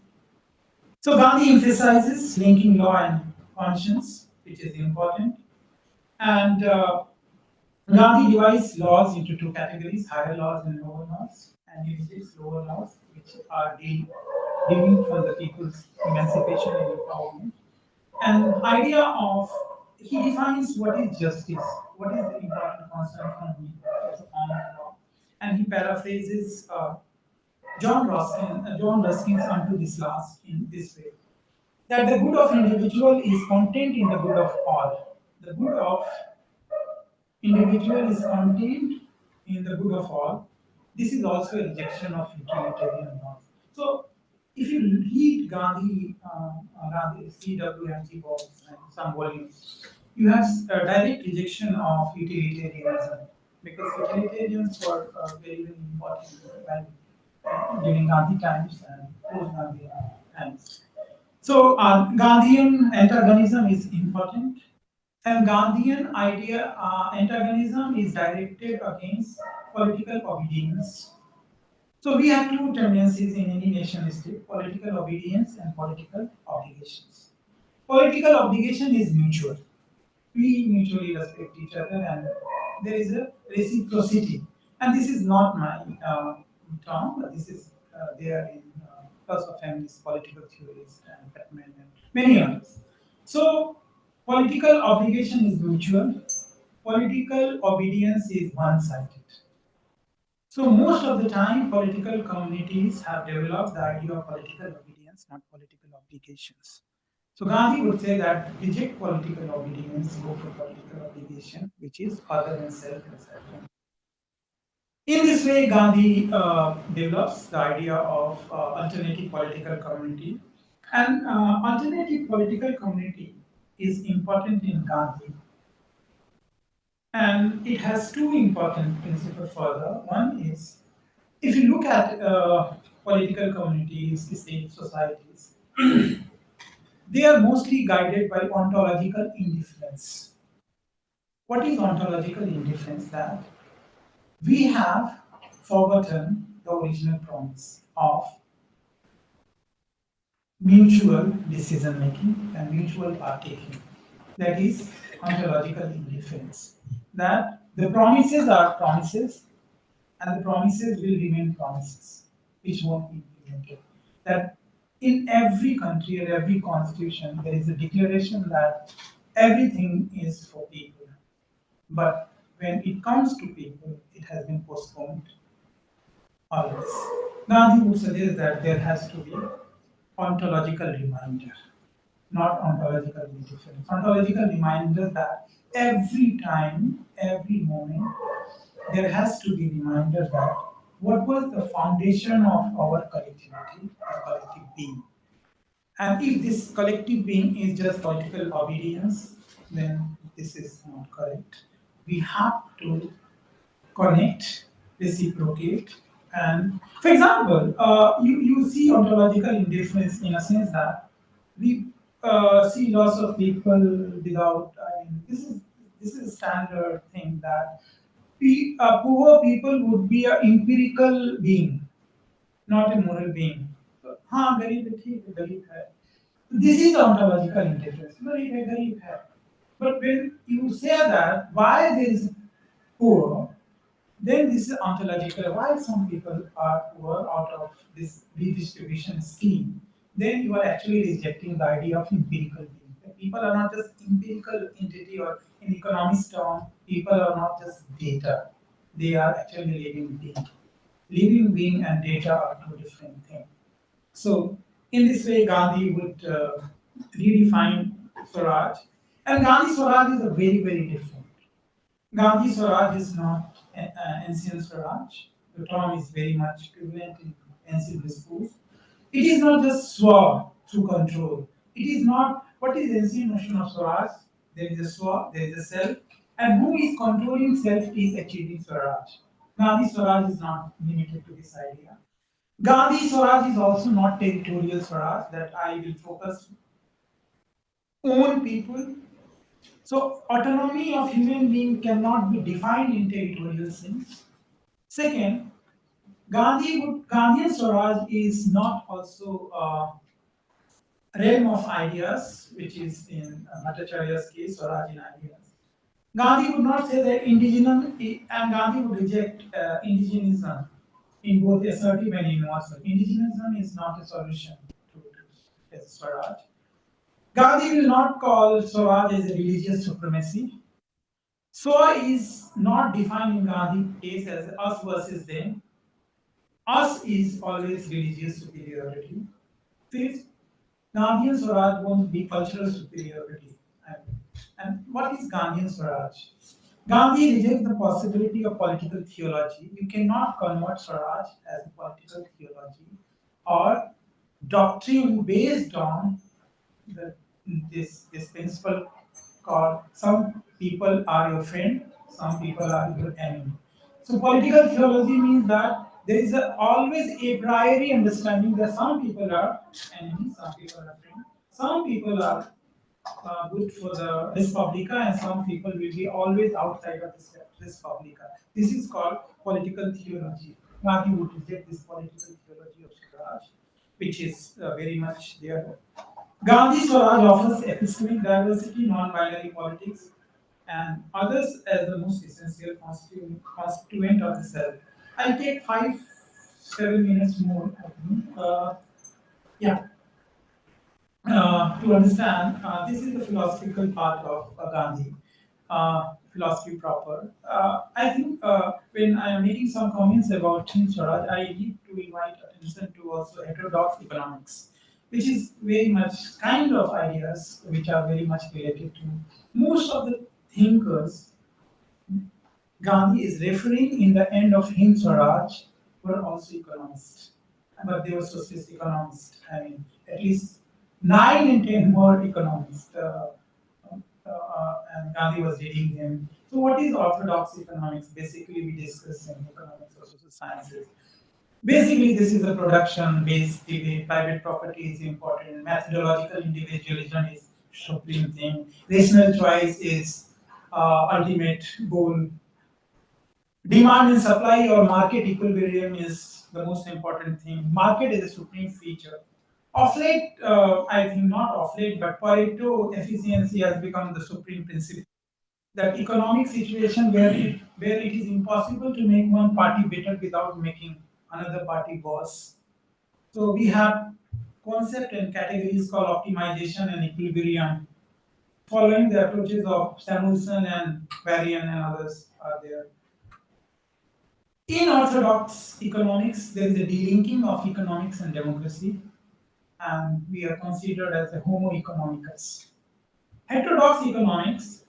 So Gandhi emphasizes linking law and conscience, which is important, and Gandhi divides laws into two categories: higher laws and lower laws, and he says lower laws, which are dealing from the people's emancipation and empowerment. And idea of he defines what is justice, what is the important concern from him as a form of law, and he paraphrases John Ruskin's unto this last in this way: that the good of individual is contained in the good of all. The good of individual is contained in the good of all. This is also a rejection of utilitarian laws. So, if you read Gandhi, C.W. and G. Bose, and some volumes, you have a direct rejection of utilitarianism because utilitarians were very, very important during Gandhi times and post Gandhi times. So, Gandhian antagonism is important. And Gandhian idea antagonism is directed against political obedience. So we have two tendencies in any nation state: political obedience and political obligations. Political obligation is mutual. We mutually respect each other and there is a reciprocity. And this is not my term, but this is there in lots of feminist political theories and Beckman and many others. So political obligation is mutual, political obedience is one-sided. So most of the time, political communities have developed the idea of political obedience, not political obligations. So Gandhi would say that reject political obedience, go for political obligation, which is other than self and self. In this way, Gandhi develops the idea of alternative political community. And alternative political community is important in Gandhi. And it has two important principles further. One is, if you look at political communities, state societies, they are mostly guided by ontological indifference. What is ontological indifference? That we have forgotten the original promise of mutual decision making and mutual partaking. That is ontological indifference. That the promises are promises and the promises will remain promises, which won't be implemented. That in every country or every constitution, there is a declaration that everything is for people. But when it comes to people, it has been postponed always. Gandhi would suggest that there has to be ontological reminder, not ontological indifference. Ontological reminder that every time, every moment, there has to be reminder that what was the foundation of our collectivity, our collective being. And if this collective being is just political obedience, then this is not correct. We have to connect, reciprocate, and for example, you see ontological indifference in a sense that we see lots of people without. I mean, this is a standard thing that poor people would be an empirical being, not a moral being. So, हाँ गरीब है ठीक है गरीब है. This is ontological indifference. गरीब है गरीब है. But when you say that why there is poor, then this is ontological. Why some people are poor out of this redistribution scheme? Then you are actually rejecting the idea of empirical being. People are not just empirical entity, or in economics term, people are not just data. They are actually living being. Living being and data are two different things. So in this way, Gandhi would redefine Swaraj. And Gandhi Swaraj is a very, very different. Gandhi Swaraj is not ancient Swaraj. The term is very much equivalent in ancient discourse. It is not just Swa to control. It is not what is the ancient notion of Swaraj. There is a Swa, there is a self, and who is controlling self is achieving Swaraj. Gandhi Swaraj is not limited to this idea. Gandhi Swaraj is also not territorial Swaraj, that I will focus on people. So autonomy of human being cannot be defined in territorial sense. Second, Gandhian Swaraj is not also a realm of ideas, which is in Bhattacharya's case, Swaraj in ideas. Gandhi would not say that indigenous, and Gandhi would reject indigenism in both assertive and universal. Indigenism is not a solution to Swaraj. Gandhi will not call Swaraj as a religious supremacy. Swa is not defined in Gandhi's case as us versus them. Us is always religious superiority. Fifth, Gandhian Swaraj won't be cultural superiority. And what is Gandhian Swaraj? Gandhi rejects the possibility of political theology. You cannot convert Swaraj as a political theology or doctrine based on the, this principle called some people are your friend, some people are your enemy. So political theology means that there is always a priori understanding that some people are enemies, some people are friends, some people are good for the res publica, and some people will be always outside of this res publica. This is called political theology. Gandhi would reject this political theology of Swaraj, which is very much there. Gandhi Swaraj offers epistemic diversity, non-binary politics, and others as the most essential constituent of the self. I'll take 7 minutes more. I think. Yeah, to understand, this is the philosophical part of Gandhi, philosophy proper. I think when I am making some comments about Hind Swaraj, I need to invite attention to also heterodox economics, which is very much kind of ideas which are very much related to most of the thinkers Gandhi is referring in the end of Hind Swaraj were also economists, but they were socialist economists. I mean, at least 9 and 10 were economists, and Gandhi was reading them. So, what is orthodox economics? Basically, we discuss in economics or social sciences. Basically, this is a production-based debate. Private property is important. Methodological individualism is supreme thing. Rational choice is ultimate goal. Demand and supply or market equilibrium is the most important thing. Market is a supreme feature. Of late, I think not of late, but Pareto efficiency has become the supreme principle. That economic situation where it is impossible to make one party better without making another party worse. So we have concept and categories called optimization and equilibrium. Following the approaches of Samuelson and Varian and others are there. In orthodox economics, there is a delinking of economics and democracy, and we are considered as a homo economicus. Heterodox economics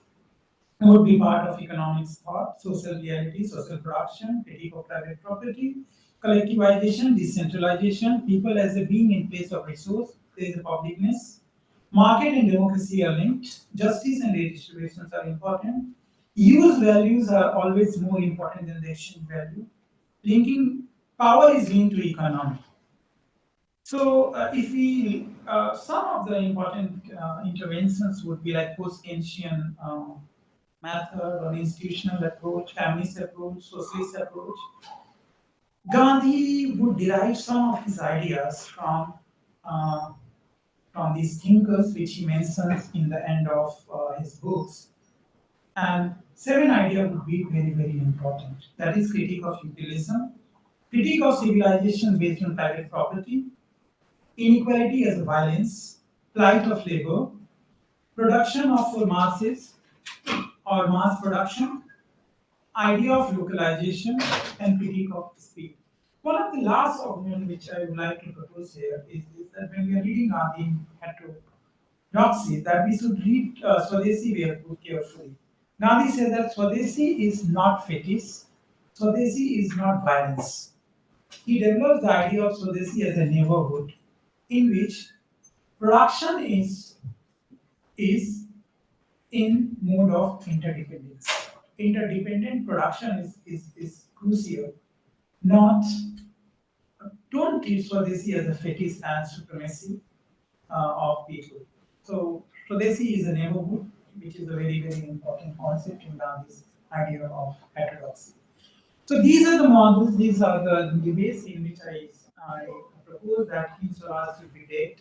would be part of economics thought, social reality, social production, critique of private property, collectivization, decentralization, people as a being in place of resource, there is a publicness. Market and democracy are linked, justice and redistributions are important. Use values are always more important than the exchange value. Linking power is linked to economy. So, if we some of the important interventions would be like post-Keynesian method or institutional approach, feminist approach, socialist approach. Gandhi would derive some of his ideas uh, from these thinkers, which he mentions in the end of his books. And seven idea would be very, very important. That is critique of utilitarianism, critique of civilization based on private property, inequality as a violence, plight of labor, production of for masses or mass production, idea of localization, and critique of speed. One of the last arguments which I would like to propose here is that when we are reading Gandhi heterodoxy, that we should read Swadeshi very carefully. Gandhi says that Swadeshi is not fetish, Swadeshi is not violence. He develops the idea of Swadeshi as a neighborhood in which production is in mode of interdependence. Interdependent production is crucial. Not don't treat Swadeshi as a fetish and supremacy of people. So Swadeshi is a neighborhood, which is a very, very important concept in Gandhi's idea of heterodoxy. So these are the models, these are the debates in which I propose that Hind Swaraj should be read.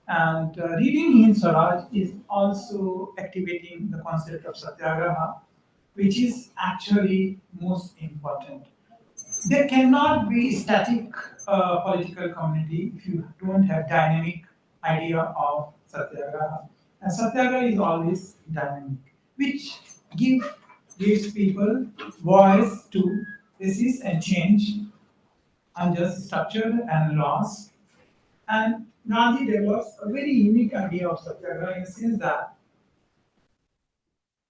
And reading Hind Swaraj is also activating the concept of Satyagraha, which is actually most important. There cannot be static political community if you don't have dynamic idea of Satyagraha. And Satyagraha is always dynamic, which gives people voice to resist and change unjust structure and laws. And Gandhi develops a very unique idea of Satyagraha in the sense that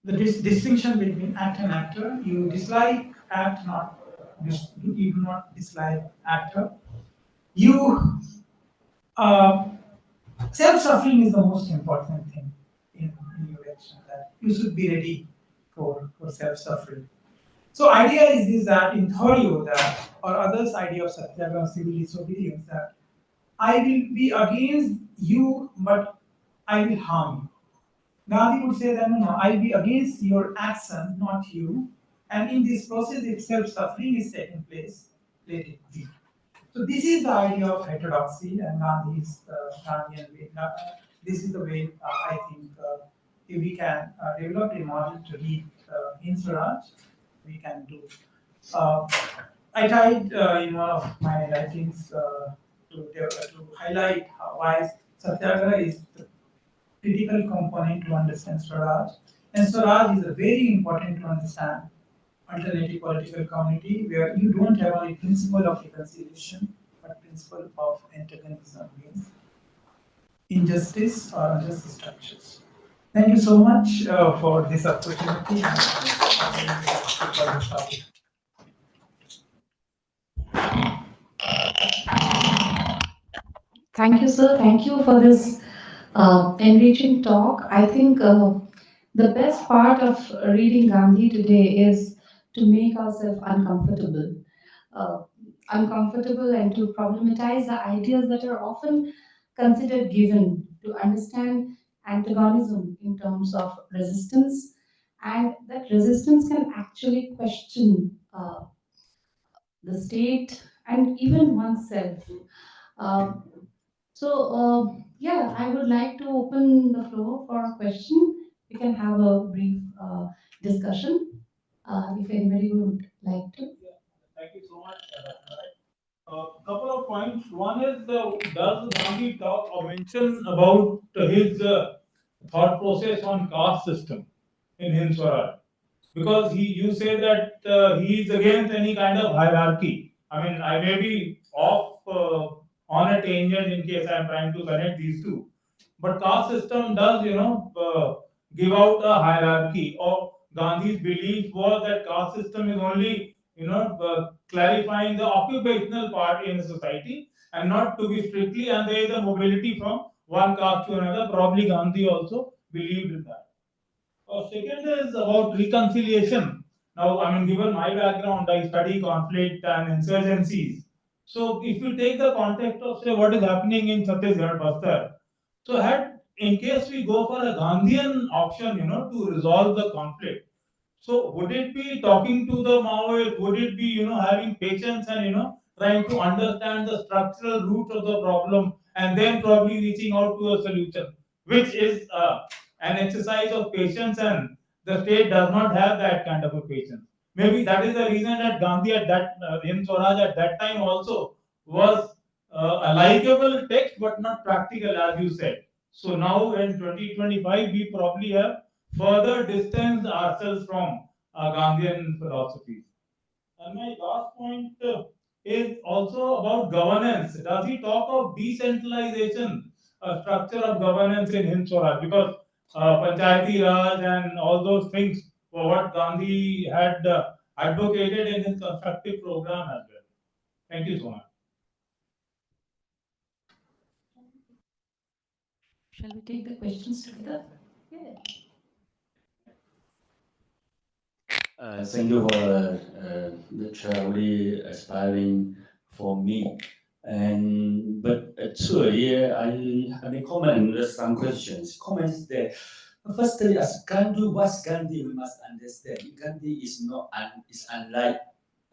the distinction between act and actor. You dislike act, not you do not dislike actor. You uh, self-suffering is the most important thing in your action. That you should be ready for self-suffering. So idea is this that in Thoreau that or others idea of Satyagraha civil disobedience that I will be against you, but I will harm you. Gandhi would say that, no, no, I'll be against your action, not you. And in this process itself, suffering is taking place. Let it be. So this is the idea of heterodoxy, and Gandhi's Gandhian way. This is the way I think if we can develop a model to read Hind Swaraj, we can do. Uh, I tried in one of my writings to highlight why Satyagraha is the critical component to understand Swaraj. And Swaraj is a very important to understand alternative political community where you don't have only principle of reconciliation, but principle of antagonism means injustice or unjust structures. Thank you so much for this opportunity and for this topic. Thank you, sir. Thank you for this enriching talk. I think the best part of reading Gandhi today is to make ourselves uncomfortable. Uh, Uncomfortable and to problematize the ideas that are often considered given, to understand antagonism in terms of resistance, and that resistance can actually question the state and even oneself. Uh, yeah, I would like to open the floor for a question. We can have a brief discussion if anybody would like to. Thank you so much. A couple of points. One is, does Gandhi talk or mention about his thought process on caste system in Hind Swaraj? Because you say that he is against any kind of hierarchy. I mean, I may be off on a tangent in case I am trying to connect these two. But caste system does, give out a hierarchy. Or Gandhi's belief was that caste system is only, clarifying the occupational part in society and not to be strictly, and there is a mobility from one caste to another. Probably Gandhi also believed in that. Second is about reconciliation. Now, I mean, given my background, I study conflict and insurgencies. So, if you take the context of, say, what is happening in Chhattisgarh, Bastar, so had in case we go for a Gandhian option, to resolve the conflict, so would it be talking to the Maoist? Would it be, having patience and, trying to understand the structural root of the problem and then probably reaching out to a solution, which is an exercise of patience, and the state does not have that kind of a patience. Maybe that is the reason that Gandhi at that, in Swaraj at that time also was a likable text but not practical, as you said. So now in 2025, we probably have further distanced ourselves from Gandhian philosophies. And my last point is also about governance. Does he talk of decentralization, structure of governance in Hind Swaraj? Because Panchayati Raj and all those things were what Gandhi had advocated in his constructive program as well. Thank you so much. Shall we take the questions together? Yeah. Thank you for the really aspiring for me. And but actually, I may comment on some questions. Comments that firstly, as Gandhi, what's Gandhi? We must understand. Gandhi is not is unlike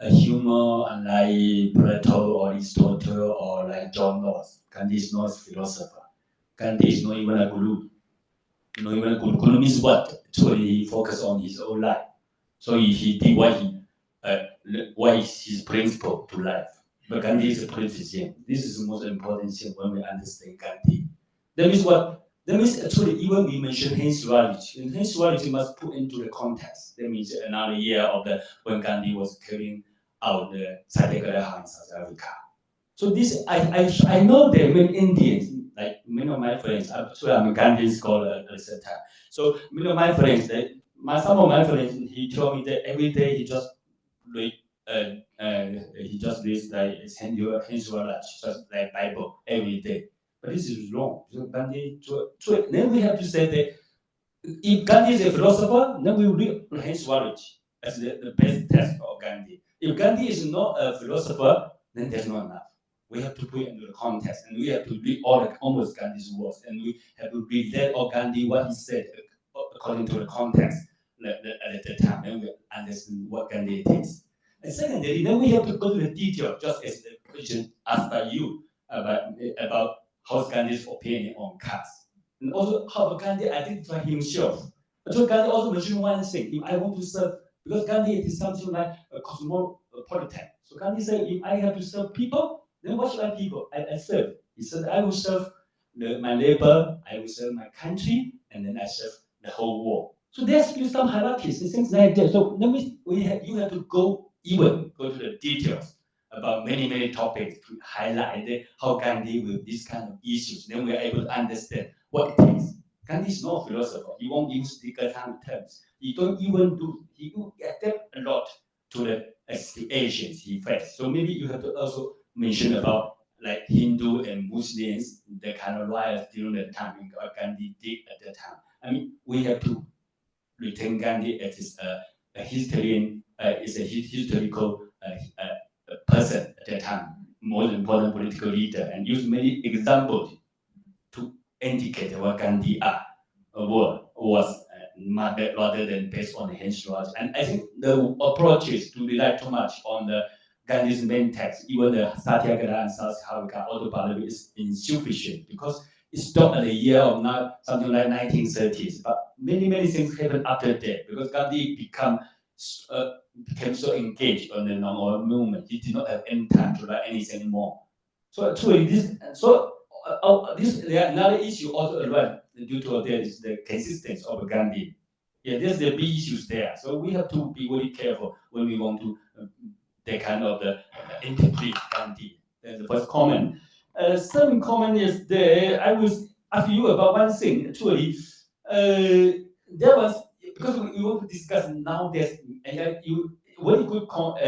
a human, unlike Plato or Aristotle or like John Locke. Gandhi is not a philosopher. Gandhi is not even a guru. Not even a guru. Guru means what? Actually, he focused on his own life. So he did what is his principle to life. But Gandhi is a politician. This is the most important thing when we understand Gandhi. That means what? That means actually even we mention Hind Swaraj. In Hind Swaraj, you must put into the context. That means another year of the when Gandhi was carrying out the Satyagraha in South Africa. So this I know that when Indians, like many of my friends, I'm a Gandhi scholar at the time. So many of my friends, some of my friends, he told me that every day he just read, he just reads like his Swaraj, just like Bible every day. But this is wrong. So Gandhi, so then we have to say that if Gandhi is a philosopher, then we will read his Swaraj as the best test of Gandhi. If Gandhi is not a philosopher, then there's not enough. We have to put it into the context, and we have to read almost Gandhi's words, and we have to read that of Gandhi, what he said according to the context at the time, then we understand what Gandhi is. And secondly, then we have to go to the detail, just as the question asked by you about how's Gandhi's opinion on caste, and also how Gandhi identified himself. So Gandhi also mentioned one thing: if I want to serve, because Gandhi is something like a cosmopolitan. So Gandhi said, if I have to serve people, then what should I people? I serve. He said, I will serve my neighbor, I will serve my country, and then I serve the whole world. So there's still some hierarchies and things like that. So then you have to go to the details about many topics to highlight how Gandhi with these kind of issues. Then we are able to understand what it is. Gandhi is no philosopher. He won't use legal terms. He don't even do. He will adapt a lot to the situations he faced. So maybe you have to also mention about like Hindu and Muslims, the kind of riots during the time Gandhi did at the time. I mean, we have to retain Gandhi as a historian, is a historical person at that time, more important political leader, and use many examples to indicate what Gandhi was rather than based on Hind Swaraj. And I think the approaches to rely too much on the Gandhi's main text, even the Satyagraha and Sahasrika autobiography is insufficient because it stopped at the year of not something like 1930s. But many things happened after that because Gandhi became so engaged on the non-oil movement. He did not have any time to write anything more. So actually, there another issue also arise due to there is the consistency of Gandhi. Yeah, there's the big issues there. So we have to be very careful when we want to the kind of the interpret Gandhi. That's the first comment. Second comment is there. I was ask you about one thing. Actually, there was because we want to discuss now. There's you very good core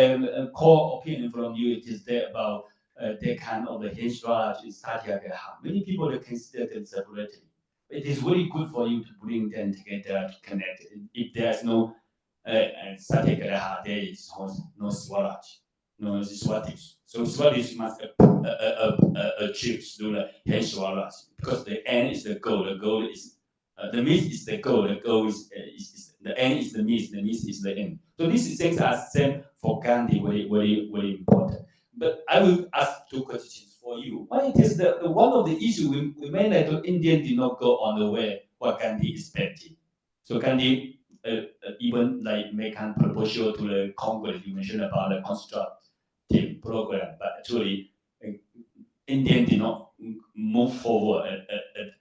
opinion from you. It is there about the kind of the Hind Swaraj is Satyagraha. Many people consider them separately. It is really good for you to bring them together to connect. If there's no Satyagraha, there is no Swaraj, no Swaraj. So Swaraj must achieve through the Hind Swaraj because the end is the goal. The goal is the means is the goal. The goal is the end is the means. The means is the end. So these things are same for Gandhi. Very important. But I will ask two questions for you. One it is the one of the issues we made that Indian did not go on the way what Gandhi expected. So Gandhi even like make a proposal to the Congress. You mentioned about the constructive program, but actually Indian did not move forward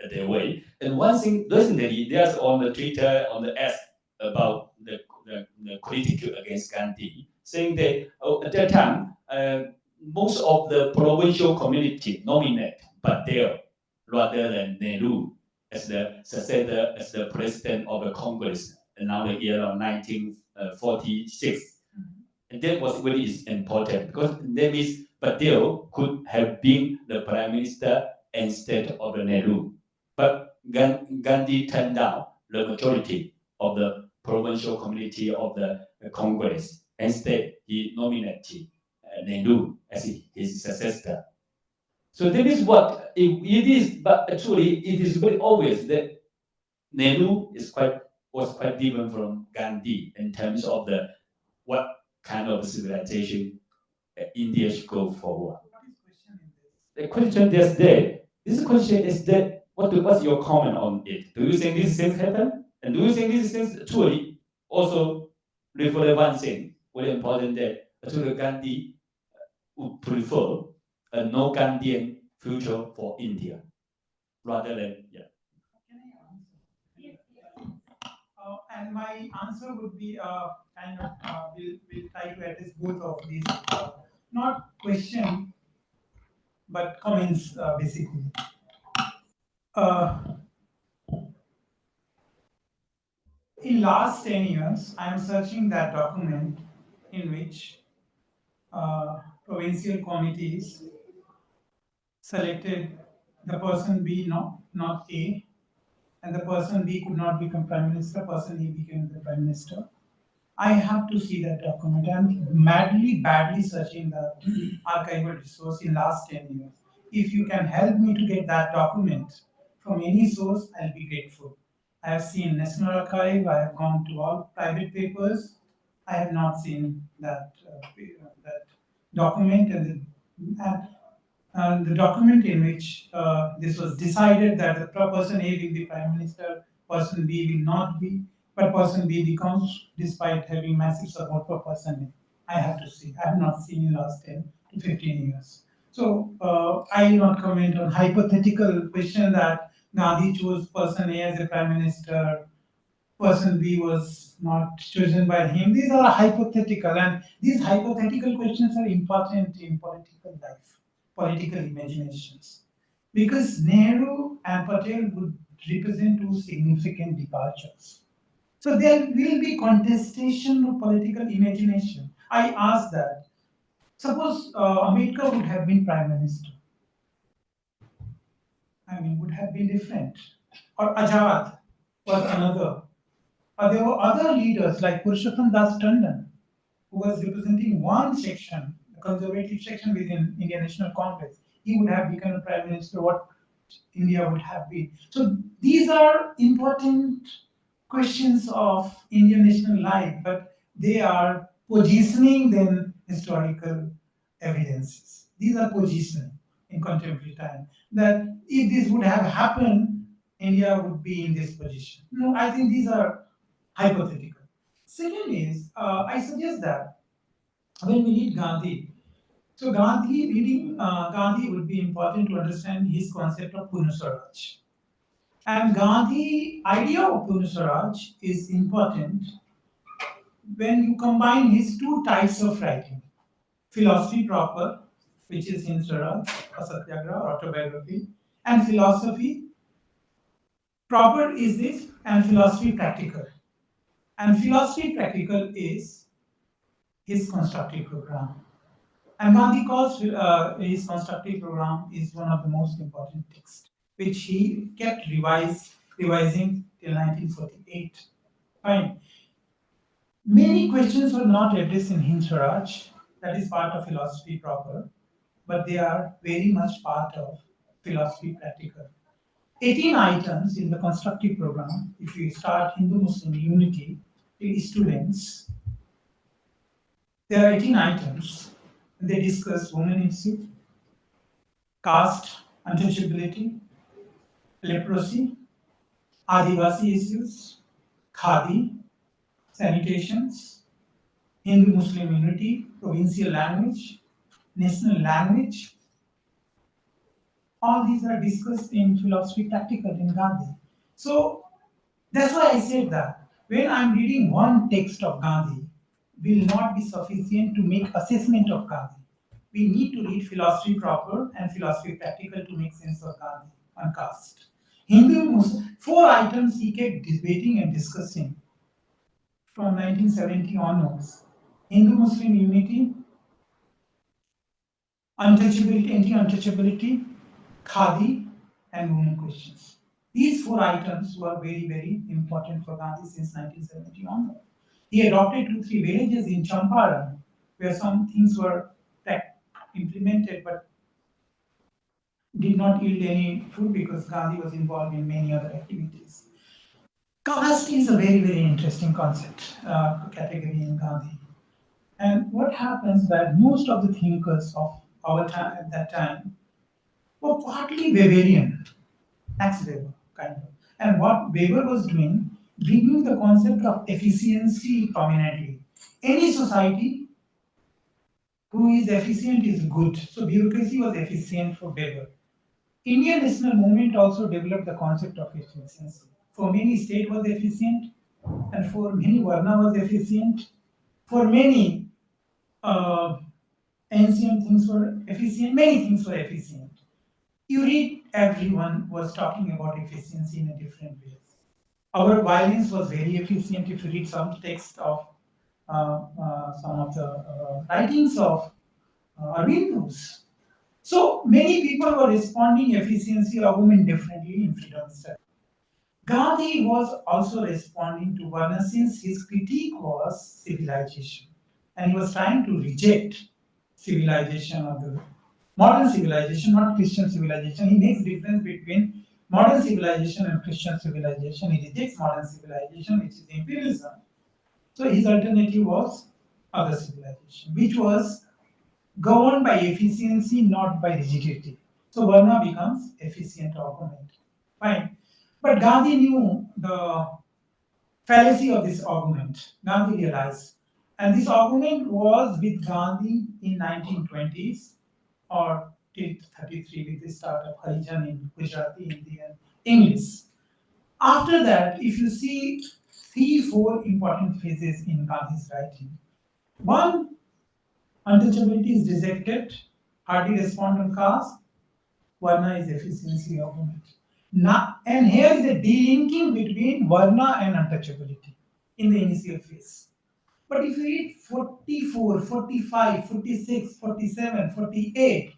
at their way. And one thing recently, there's on the Twitter, on the X about the critique against Gandhi, saying that at that time, most of the provincial community nominate Patel rather than Nehru as the successor, as the president of the Congress, and now the year of 1946. And that was really important because that means Patel could have been the prime minister instead of the Nehru. But Gandhi turned down the majority of the provincial community of the Congress. Instead, he nominated Nehru as his successor. So that is what it is, but actually it is very obvious that Nehru was quite different from Gandhi in terms of the what kind of civilization India should go forward. What is question in this? The question is there. This question is that what's your comment on it? Do you think these things happen? And do you think these things truly also refer one thing very important that actually Gandhi would prefer a no Gandhian future for India rather than Can I answer? And my answer would be kind of we'll try to address both of these, not question, but comments basically. Uh, in last 10 years, I am searching that document in which provincial committees selected the person B, not A, and the person B could not become prime minister, person A became the prime minister. I have to see that document. I'm badly searching the archival resource in last 10 years. If you can help me to get that document from any source, I'll be grateful. I have seen National Archive, I have gone to all private papers. I have not seen that document and the document in which this was decided that the person A will be Prime Minister, person B will not be, but person B becomes despite having massive support for person A. I have to see. I have not seen in last 10 to 15 years. So I will not comment on hypothetical question that Gandhi chose person A as a Prime Minister, person B was not chosen by him. These are hypothetical, and these hypothetical questions are important in political life, political imaginations. Because Nehru and Patel would represent two significant departures. So there will be contestation of political imagination. I ask that. Suppose Ambedkar would have been Prime Minister. I mean, would have been different. Or Azad was another. There were other leaders like Purushottam Das Tandon, who was representing one section, the conservative section within Indian National Congress. He would have become a prime minister, what India would have been. So these are important questions of Indian national life, but they are positioning then historical evidences. These are positioning in contemporary time. That if this would have happened, India would be in this position. No, I think these are hypothetical. Second is, I suggest that when we read Gandhi, so reading Gandhi would be important to understand his concept of Purna Swaraj. And Gandhi idea of Purna Swaraj is important when you combine his two types of writing. Philosophy proper, which is Hind Swaraj, a satyagraha, autobiography, and philosophy proper is this, and philosophy practical. And philosophy practical is his constructive program. And Gandhi calls his constructive program is one of the most important texts, which he kept revising till 1948. Fine. Many questions were not addressed in Hind Swaraj, that is part of philosophy proper, but they are very much part of philosophy practical. 18 items in the constructive program, if you start Hindu-Muslim unity till students, there are 18 items. They discuss women issue, caste, untouchability, leprosy, Adivasi issues, khadi, sanitations, Hindu-Muslim unity, provincial language, national language. All these are discussed in philosophy practical in Gandhi. So that's why I said that when I'm reading one text of Gandhi, will not be sufficient to make assessment of Gandhi. We need to read philosophy proper and philosophy practical to make sense of Gandhi on caste. Hindu Muslim, four items he kept debating and discussing from 1970 onwards. Hindu Muslim unity, untouchability, anti-untouchability, khadi, and women questions. These four items were very, very important for Gandhi since 1970 onward. He adopted 2-3 villages in Champaran where some things were implemented but did not yield any fruit because Gandhi was involved in many other activities. Caste is a very, very interesting concept, category in Gandhi. And what happens that most of the thinkers of our time at that time were partly Weberian, Max Weber, kind of. And what Weber was doing, bringing the concept of efficiency prominently. Any society who is efficient is good. So bureaucracy was efficient for Weber. Indian national movement also developed the concept of efficiency. For many, state was efficient, and for many, Varna was efficient. For many, ancient things were efficient, many things were efficient. You read, everyone was talking about efficiency in a different way. Our violence was very efficient. If you read some text of some of the writings of Arvindus. So many people were responding efficiency of women differently in freedom struggle. Gandhi was also responding to Varna since his critique was civilization. And he was trying to reject civilization of the modern civilization, not Christian civilization. He makes difference between modern civilization and Christian civilization. He rejects modern civilization, which is imperialism. So his alternative was other civilization, which was governed by efficiency, not by rigidity. So Varna becomes efficient argument. Fine. But Gandhi knew the fallacy of this argument. Gandhi realized. And this argument was with Gandhi in 1920s or till 33 with the start of Harijan in Gujarati, Indian, English. After that, if you see three, four important phases in Gandhi's writing. One, untouchability is rejected, hardly respond on caste, Varna is efficiency argument. Now, and here is a delinking between Varna and untouchability in the initial phase. But if you read 44, 45, 46, 47, 48,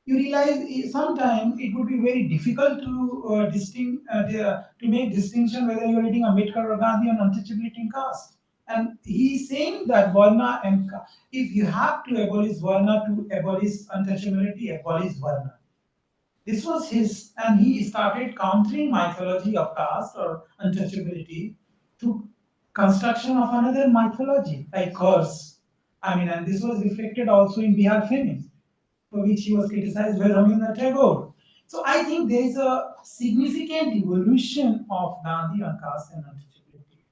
you realize sometimes it would be very difficult to to make distinction whether you are reading Ambedkar or Gandhi on untouchability and caste. And he is saying that Varna and if you have to abolish Varna to abolish untouchability, abolish Varna. This was his, and he started countering mythology of caste or untouchability to construction of another mythology, like curse. I mean, and this was reflected also in Bihar famine, for which he was criticized by Rabindranath Tagore. So I think there is a significant evolution of Gandhi on caste and untouchability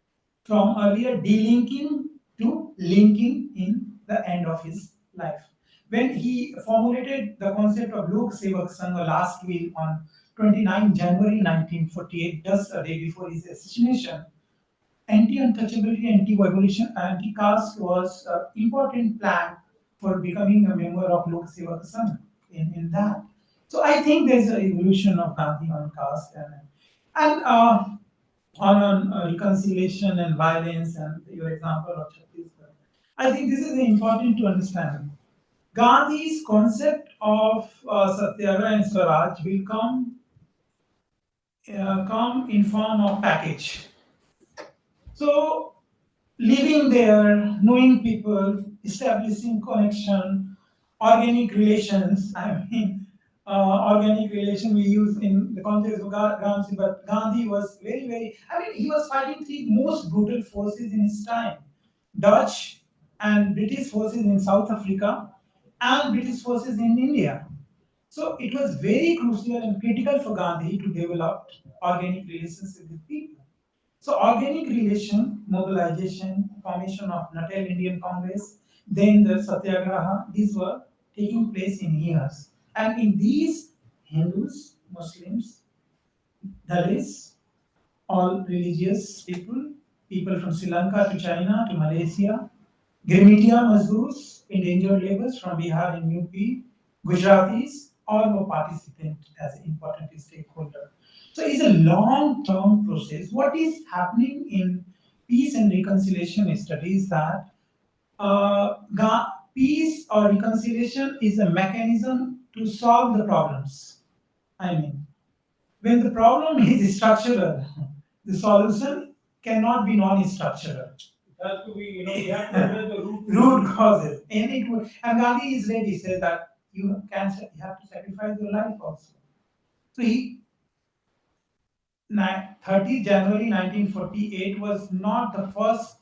from earlier delinking to linking in the end of his life. When he formulated the concept of Lok Sevak Sangh, a last will, on 29 January 1948, just a day before his assassination, anti-untouchability, anti-evolution, anti-caste was an important plan for becoming a member of Lok Sevak Sangh in that. So I think there's an evolution of Gandhi on caste and on reconciliation and violence and your example of Chhattisgarh. I think this is important to understand. Gandhi's concept of Satyagraha and Swaraj will come in form of package. So living there, knowing people, establishing connection, organic relations. I mean, organic relation we use in the context of Gandhi, but Gandhi was very, very. I mean, he was fighting three most brutal forces in his time: Dutch and British forces in South Africa, and British forces in India. So it was very crucial and critical for Gandhi to develop organic relations with people. So organic relation, mobilization, formation of Natal Indian Congress, then the Satyagraha, these were taking place in years. And in these, Hindus, Muslims, Dalits, all religious people, people from Sri Lanka to China to Malaysia, Girmitia Mazdoors, endangered laborers from Bihar and UP, Gujaratis, all were participant as an important stakeholder. So it's a long-term process. What is happening in peace and reconciliation studies that peace or reconciliation is a mechanism to solve the problems. I mean, when the problem is structural, the solution cannot be non-structural. It has to be, we have to address the Root causes. And Gandhi is ready, says that you have to sacrifice your life also. So 30 January 1948 was not the first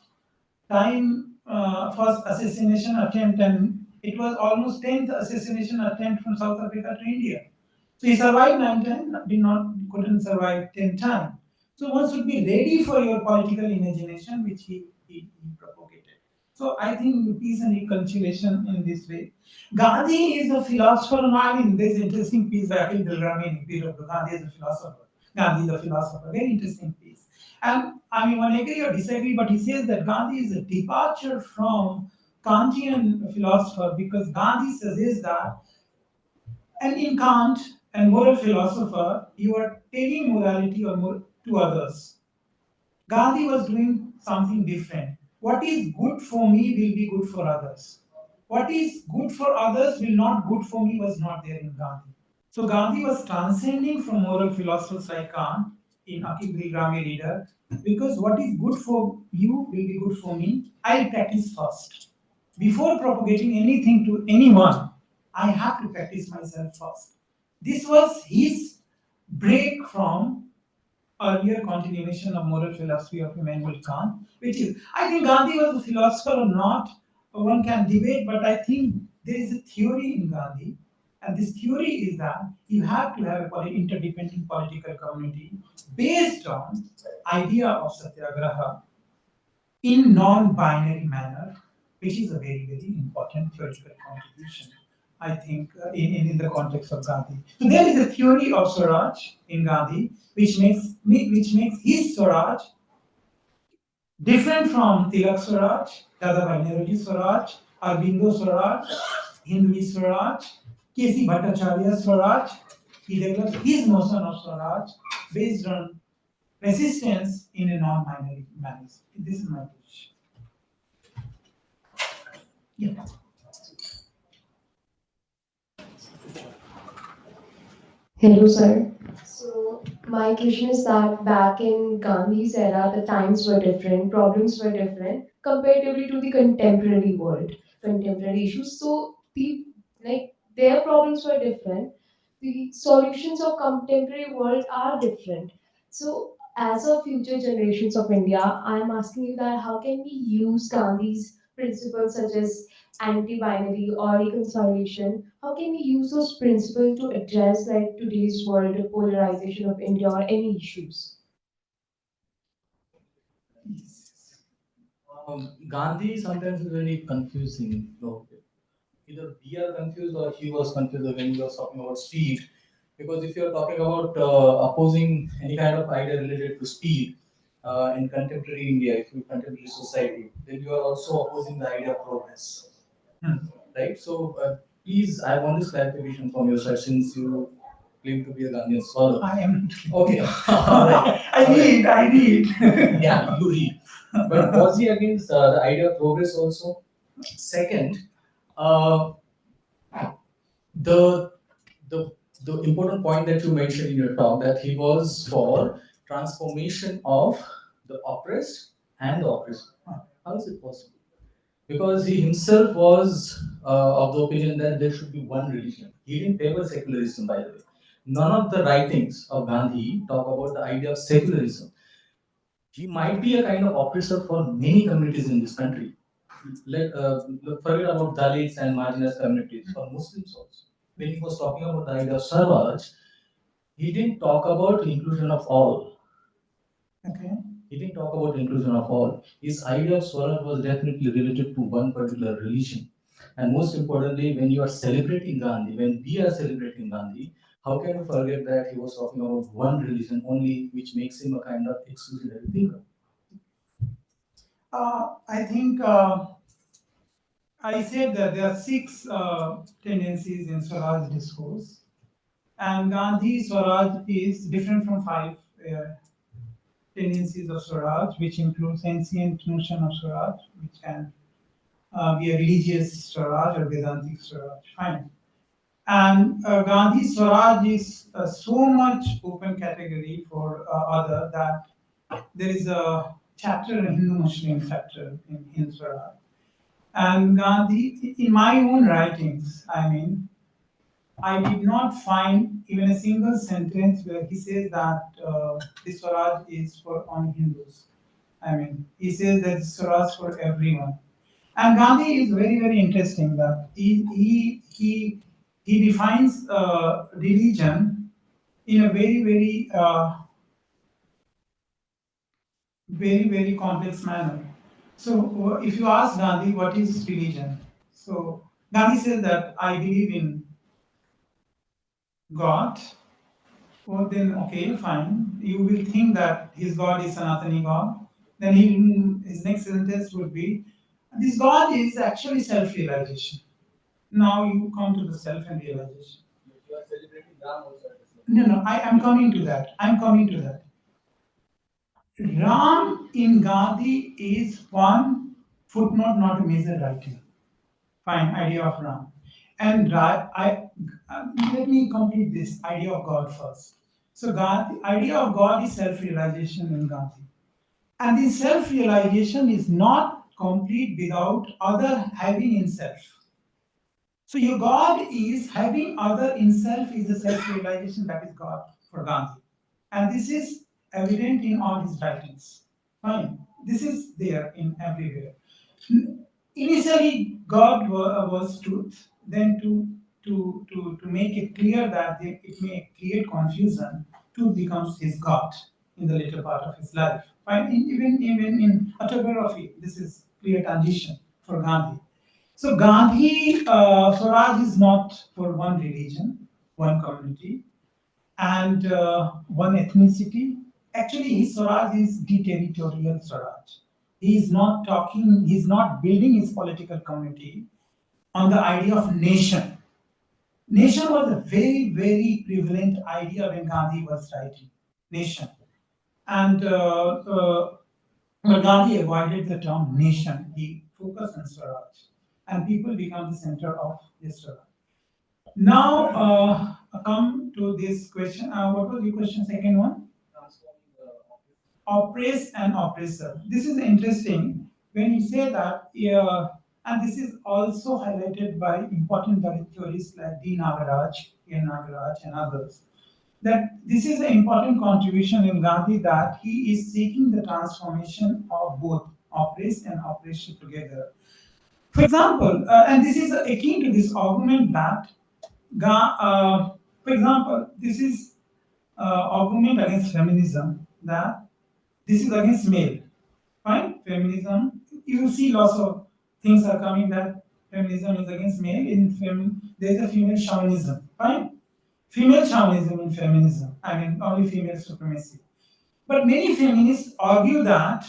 assassination attempt, and it was almost 10th assassination attempt from South Africa to India. So he survived 9 times, couldn't survive 10 times. So one should be ready for your political imagination, which he propagated. So I think peace and reconciliation in this way. Gandhi is a philosopher. I mean, there's an interesting piece by Akhil Dilrami, Gandhi is a philosopher. Gandhi is a philosopher. Very interesting piece. And I mean, one agree or disagree, but he says that Gandhi is a departure from Kantian philosopher because Gandhi suggests that, and in Kant and moral philosopher, you are taking morality to others. Gandhi was doing something different. What is good for me will be good for others. What is good for others will not good for me was not there in Gandhi. So Gandhi was transcending from moral philosophers like Kant in Akhil Dilrami reader because what is good for you will be good for me. I'll practice first. Before propagating anything to anyone, I have to practice myself first. This was his break from earlier continuation of moral philosophy of Immanuel Kant, which is, I think Gandhi was a philosopher or not, one can debate, but I think there is a theory in Gandhi, and this theory is that you have to have a interdependent political community based on idea of satyagraha in non-binary manner, which is a very, very important theoretical contribution, I think, in the context of Gandhi. So there is a theory of Swaraj in Gandhi, which makes his Swaraj different from Tilak Swaraj, Dadabhai Nauroji Swaraj, Aurobindo Swaraj, Hindui Swaraj, K.C. Bhattacharya Swaraj. He develops his notion of Swaraj based on resistance in a non-binary manner. This is my position. Yeah. Hello, sir. So, my question is that back in Gandhi's era, the times were different, problems were different comparatively to the contemporary world, contemporary issues. So, their problems were different. The solutions of contemporary world are different. So, as a future generations of India, I am asking you that how can we use Gandhi's principles such as anti-binary or reconciliation, how can we use those principles to address like today's world polarization of India or any issues? Gandhi sometimes is very confusing. Either we are confused or he was confused when he was talking about speed. Because if you're talking about opposing any kind of idea related to speed in contemporary India, if you contemporary society, then you are also opposing the idea of progress. Right? So please, I want this clarification from your side since you claim to be a Gandhian scholar. I am. Okay. All right. I read. Yeah, you read. But was he against the idea of progress also? Second, uh, the the the important point that you mentioned in your talk that he was for transformation of the oppressed and the oppressed. How is it possible? Because he himself was of the opinion that there should be one religion. He didn't favor secularism, by the way. None of the writings of Gandhi talk about the idea of secularism. He might be a kind of oppressor for many communities in this country. Forget about Dalits and marginalized communities, for Muslims also. When he was talking about the idea of Swaraj, he didn't talk about inclusion of all. Okay. He didn't talk about inclusion of all. His idea of Swaraj was definitely related to one particular religion. And most importantly, when you are celebrating Gandhi, when we are celebrating Gandhi, how can we forget that he was talking about one religion only, which makes him a kind of exclusionary thinker? I think I said that there are six tendencies in Swaraj discourse, and Gandhi Swaraj is different from five tendencies of Swaraj, which includes ancient notion of Swaraj, which can be a religious Swaraj or Vedantic Swaraj. Fine. And Gandhi Swaraj is so much open category for other that there is a chapter, a Hindu-Muslim chapter in Hind Swaraj. And Gandhi, in my own writings, I mean, I did not find even a single sentence where he says that this Swaraj is for only Hindus. I mean, he says that Swaraj for everyone. And Gandhi is very, very interesting that he defines religion in a very, very complex manner. So, if you ask Gandhi what is religion, so Gandhi says that I believe in God. Well, then okay, fine. You will think that his God is Sanatani God. Then his next sentence would be, this God is actually self-realization. Now you come to the self and realization. You are celebrating Ram also. No, I am coming to that. I'm coming to that. Ram in Gandhi is one footnote, not a major writing. Fine, idea of Ram. And let me complete this idea of God first. So, God, the idea of God is self-realization in Gandhi, and this self-realization is not complete without other having in self. So, your God is having other in self is the self-realization that is God. for Gandhi. And this is evident in all his writings. Fine. This is there in everywhere. Initially, God was truth. Then to make it clear that it may create confusion, truth becomes his God in the later part of his life. Fine. Even in autobiography, this is clear transition for Gandhi. So Gandhi Swaraj is not for one religion, one community, and one ethnicity. Actually, his Swaraj is deterritorial Swaraj. He is not talking, he is not building his political community on the idea of nation. Nation was a very, very prevalent idea when Gandhi was writing. Nation. And but Gandhi avoided the term nation. He focused on Swaraj. And people become the center of this Swaraj. Now, come to this question. What was your question? Second one? Oppress and oppressor. This is interesting when you say that, and this is also highlighted by important Dalit theorists like D. Nagaraj, N. Nagaraj, and others. That this is an important contribution in Gandhi that he is seeking the transformation of both oppressed and oppressor together. For example, and this is akin to this argument that for example, this is argument against feminism that this is against male. Fine, feminism. You will see lots of things are coming that feminism is against male. There is a female chauvinism. Fine, female chauvinism in feminism. I mean, only female supremacy. But many feminists argue that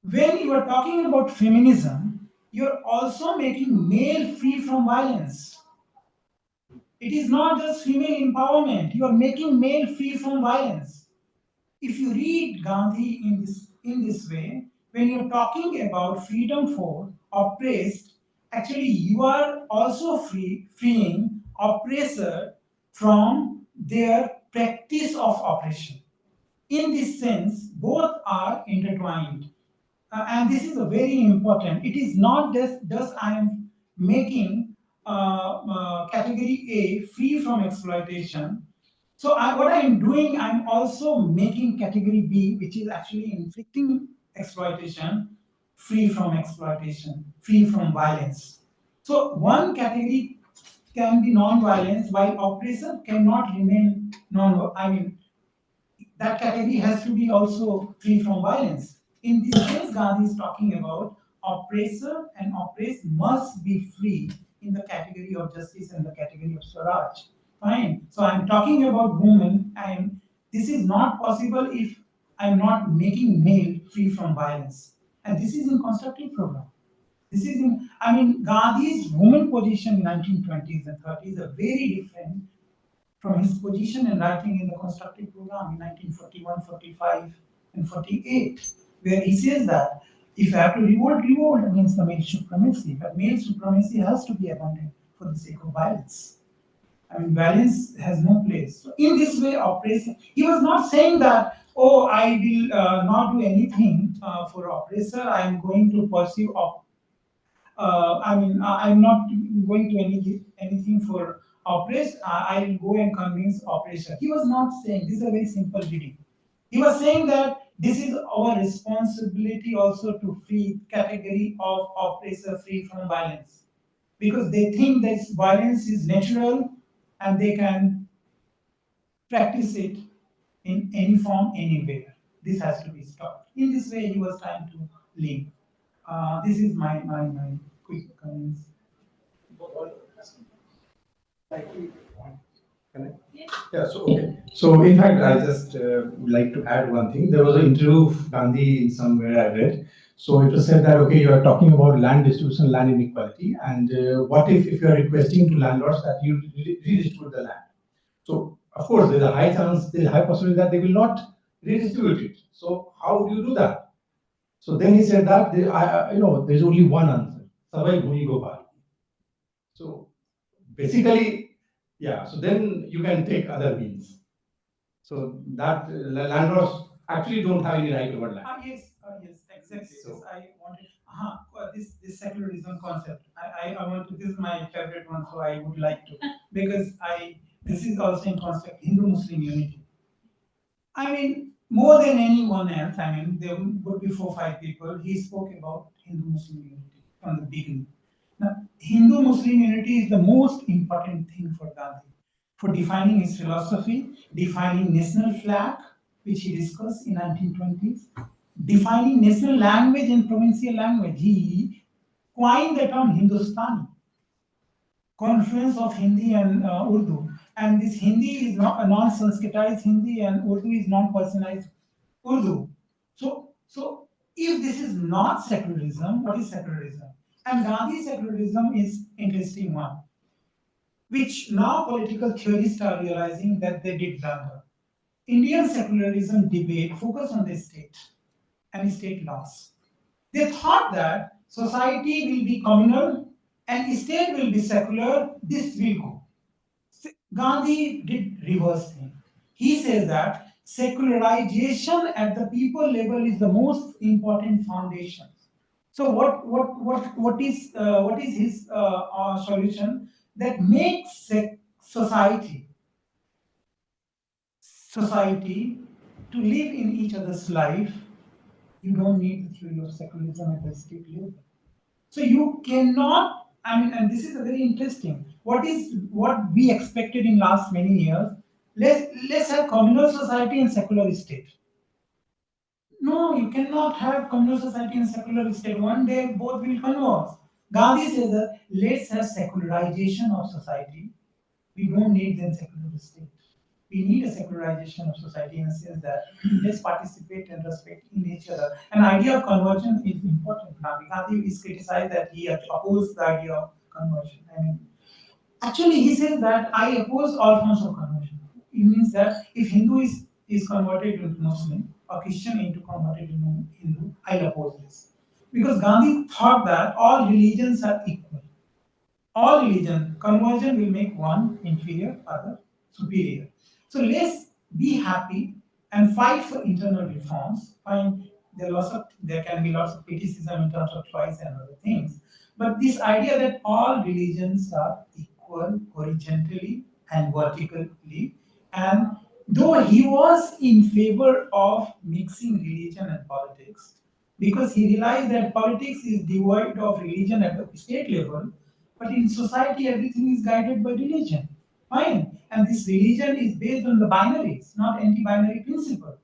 when you are talking about feminism, you're also making male free from violence. It is not just female empowerment. You are making male free from violence. If you read Gandhi in this way, when you're talking about freedom for oppressed, actually you are also freeing oppressor from their practice of oppression. In this sense, both are intertwined. And this is a very important. It is not just I am making category A free from exploitation. So what I am doing, I'm also making category B, which is actually inflicting exploitation, free from violence. So one category can be non-violence, while oppressor cannot remain non. I mean, that category has to be also free from violence. In this case, Gandhi is talking about oppressor and oppressed must be free in the category of justice and the category of Swaraj. Fine. So I'm talking about women, and this is not possible if I'm not making male free from violence. And this is in constructive program. This is in, I mean, Gandhi's women position in 1920s and 30s are very different from his position and writing in the constructive program in 1941, 45, and 48, where he says that if you have to revolt, revolt against the male supremacy, but male supremacy has to be abandoned for the sake of violence. I mean, violence has no place. So in this way, oppressor, he was not saying that, oh, I will not do anything for oppressor, I am going to pursue I'm not going to anything for oppressed. I will go and convince oppressor. He was not saying this is a very simple reading. He was saying that this is our responsibility also to free category of oppressor free from violence, because they think that violence is natural and they can practice it in any form, anywhere. This has to be stopped. In this way, he was trying to link. This is my quick comments. Can I? Yeah, so okay. So in fact, I just would like to add one thing. There was an interview of Gandhi somewhere I read. So it was said that, okay, you are talking about land distribution, land inequality, and what if you are requesting to landlords that you redistribute the land? So of course, there's a high chance, there's a high possibility that they will not redistribute it. So how do you do that? So then he said that there's only one answer: Savai Bhumi Gopal. So basically, yeah. So then you can take other means. So that landlords actually don't have any right over land. Yes, exactly. So, yes, I wanted this secularism concept. I want to. This is my favorite one, so I would like to because This is also in concept Hindu-Muslim unity. I mean, more than anyone else, I mean, there would be 4 or 5 people. He spoke about Hindu-Muslim unity from the beginning. Now, Hindu-Muslim unity is the most important thing for Gandhi, for defining his philosophy, defining national flag, which he discussed in 1920s, defining national language and provincial language. He coined the term Hindustani, confluence of Hindi and Urdu. And this Hindi is not a non-Sanskritized Hindi, and Urdu is non-personalized Urdu. So if this is not secularism, what is secularism? And Gandhi's secularism is interesting one, which now political theorists are realizing that they did blunder. Indian secularism debate focused on the state and state laws. They thought that society will be communal and state will be secular, this will go. Gandhi did reverse thing. He says that secularization at the people level is the most important foundation. So what is his solution that makes society to live in each other's life? You don't need the theory of secularism at the state level. So you cannot, I mean, and this is a very interesting. What we expected in last many years? Let's have communal society and secular state. No, you cannot have communal society and secular state. One day both will converge. Gandhi says that let's have secularization of society. We don't need then secular state. We need a secularization of society in a sense that let's participate and respect in each other. An idea of conversion is important. Now, Gandhi is criticized that he opposed the idea of conversion. I mean, actually, he says that I oppose all forms of conversion. It means that if Hindu is converted into Muslim or Christian into converted into Hindu, I'll oppose this. Because Gandhi thought that all religions are equal. All religion, conversion will make one inferior, other superior. So let's be happy and fight for internal reforms. Fine, there can be lots of criticism in terms of choice and other things. But this idea that all religions are equal horizontally and vertically, and though he was in favor of mixing religion and politics, because he realized that politics is devoid of religion at the state level, but in society, everything is guided by religion. Fine. And this religion is based on the binaries, not anti-binary principle.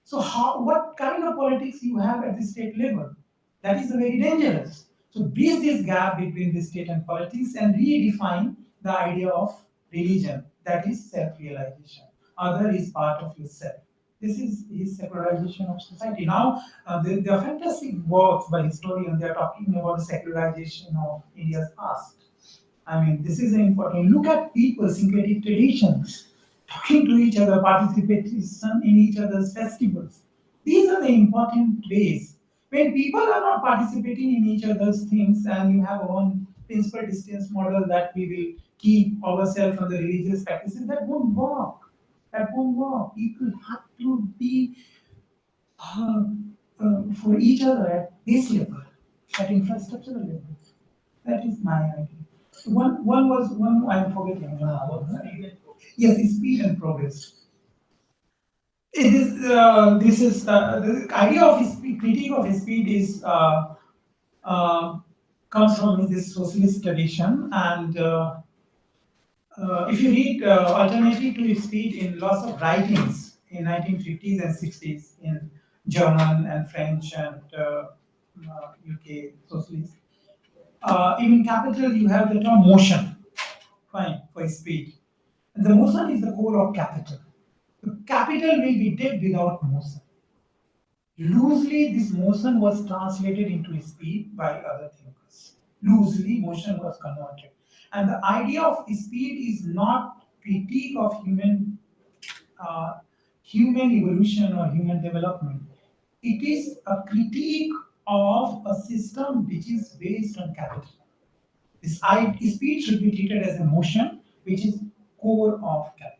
So what kind of politics you have at the state level? That is very dangerous. So bridge this gap between the state and politics and redefine the idea of religion. That is self-realization. Other is part of yourself. This is secularization of society. Now, there are fantastic works by historians. They are talking about the secularization of India's past. I mean, this is important. Look at people, syncretic traditions, talking to each other, participation in each other's festivals. These are the important ways. When people are not participating in each other's things and you have one principal distance model that we will keep ourselves from the religious practices, that won't work. That won't work. People have to be uh, for each other at this level, at infrastructural level. That is my idea. One was one I'm forgetting. Yes, it's speed and progress. It is this is the idea of critique of speed is uh, comes from this socialist tradition, and if you read alternative to speed in lots of writings in 1950s and 60s in German and French and UK socialists, even capital you have the term motion, fine, for speed. And the motion is the core of capital. The capital will be dead without motion. Loosely, this motion was translated into speed by other thinkers. Loosely, motion was converted. And the idea of speed is not critique of uh, human evolution or human development. It is a critique of a system which is based on capital. Speed should be treated as a motion, which is core of capital.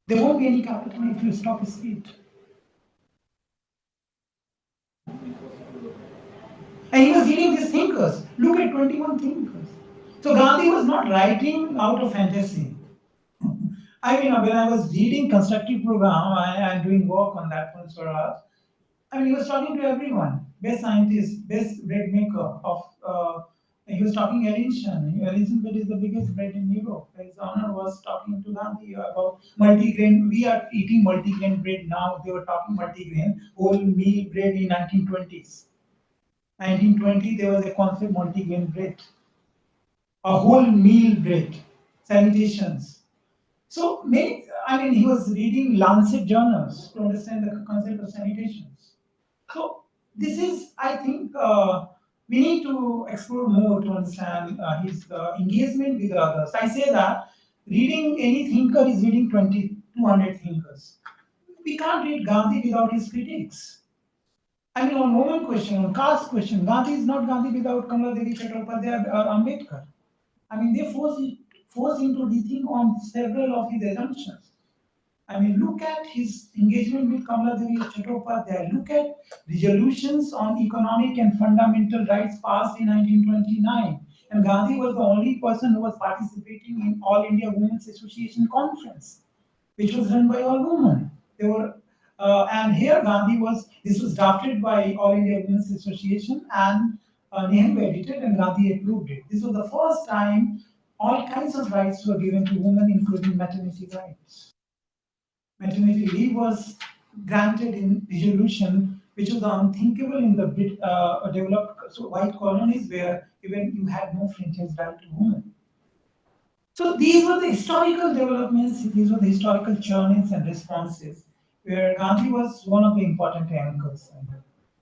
There won't be any capital if you stop speed. And he was reading these thinkers. Look at 21 thinkers. So Gandhi was not writing out of fantasy. I mean, when I was reading constructive program and doing work on that one, Swaraj, I mean, he was talking to everyone, best scientist, best bread maker of. He was talking Ellington. Ellington bread is the biggest bread in Europe. His honor was talking to Gandhi about multigrain. We are eating multigrain bread now. They were talking multigrain whole meal bread in 1920s. 1920, there was a concept multigrain bread, a whole meal bread, sanitations. So, I mean, he was reading Lancet journals to understand the concept of sanitations. So this is, I think, we need to explore more to understand his engagement with others. I say that reading any thinker is reading 200 thinkers. We can't read Gandhi without his critics. I mean, on woman question, on caste question, Gandhi is not Gandhi without Kamala Devi Chattopadhyay or Ambedkar. I mean, they force him to rethink on several of his assumptions. I mean, look at his engagement with Kamala Devi Chattopadhyay. Look at resolutions on economic and fundamental rights passed in 1929. And Gandhi was the only person who was participating in All India Women's Association conference, which was run by all women. They were, and here Gandhi was. This was drafted by All India Women's Association, and Nehru edited, and Gandhi approved it. This was the first time all kinds of rights were given to women, including maternity rights. Maternity leave was granted in resolution, which was unthinkable in the developed white colonies where even you had no franchise right to women. So these were the historical developments, these were the historical churnings and responses where Gandhi was one of the important anchors.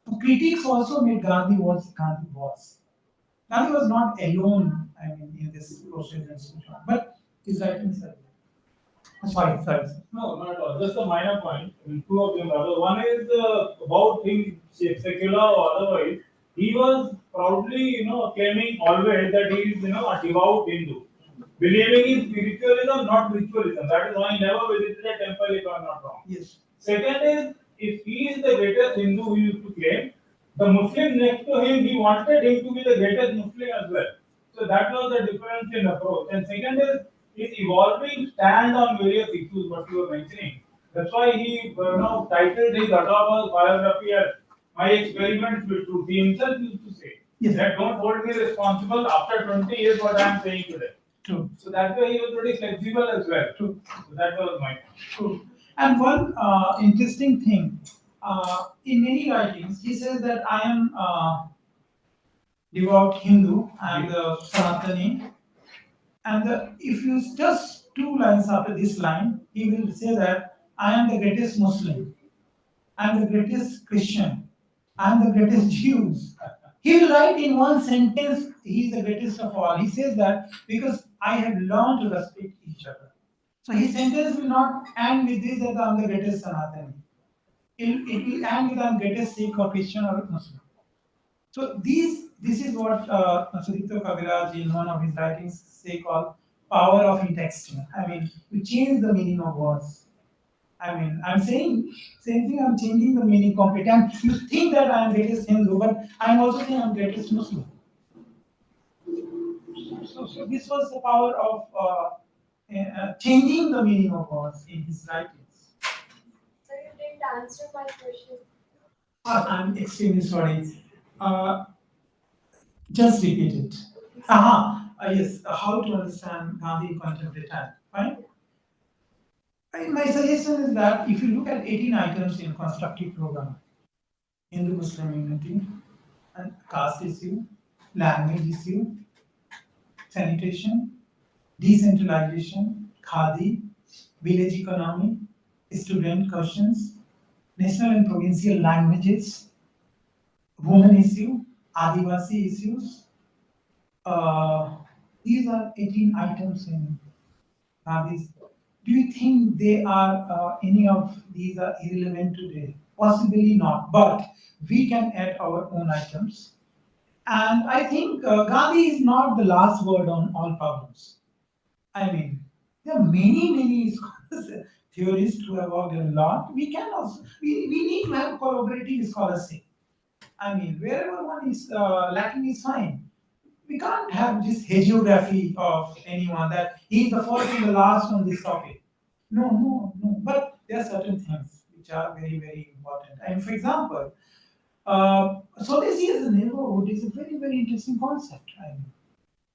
So critics also made Gandhi what Gandhi was. Gandhi was not alone, I mean, in this process and so on, but his writings are sorry. No, not at all. Just a minor point. I mean, two of them rather. One is about him, secular or otherwise. He was proudly, claiming always that he is, a devout Hindu, believing in spiritualism, not ritualism. That is why he never visited a temple, if I am not wrong. Yes. Second is, if he is the greatest Hindu, he used to claim, the Muslim next to him, he wanted him to be the greatest Muslim as well. So that was the difference in approach. And second is his evolving stand on various issues, what you were mentioning. That's why he titled his autobiography biography as My Experiments with Truth. He himself used to say Yes. that don't hold me responsible after 20 years what I am saying today. True. So that way he was pretty flexible as well. True. So that was my point. True. And one interesting thing, in many writings, he says that I am devout Hindu and Sanatani. And if you just two lines after this line, he will say that I am the greatest Muslim, I am the greatest Christian, I am the greatest Jews. He will write in one sentence, he is the greatest of all. He says that because I have learned to respect each other. So his sentence will not end with this that I am the greatest Sanatani. It will end with I am greatest Sikh or Christian or Muslim. So this is what Sudipto Kaviraj in one of his writings say called power of intexting. I mean, you change the meaning of words. I mean, I'm saying same thing. I'm changing the meaning completely. And you think that I am greatest Hindu, but I'm also saying I'm greatest Muslim. So this was the power of changing the meaning of words in his writings. So you didn't answer my question. I'm extremely sorry. Uh, just repeat it. Yes. How to understand Gandhi in contemporary time? Fine. My suggestion is that if you look at 18 items in constructive program, Hindu-Muslim unity, and caste issue, language issue, sanitation, decentralization, khadi, village economy, student questions, national and provincial languages, women issue, Adivasi issues. These are 18 items in Gandhi's. Do you think they are any of these are irrelevant today? Possibly not, but we can add our own items. And I think Gandhi is not the last word on all problems. I mean, there are many scholars, theorists who have worked a lot. We can also we need to have collaborative scholarship. I mean, wherever one is lacking is fine. We can't have this hagiography of anyone that he's the first and the last on this topic. No. But there are certain things which are very, very important. And for example, so this is a neighborhood is a very, very interesting concept.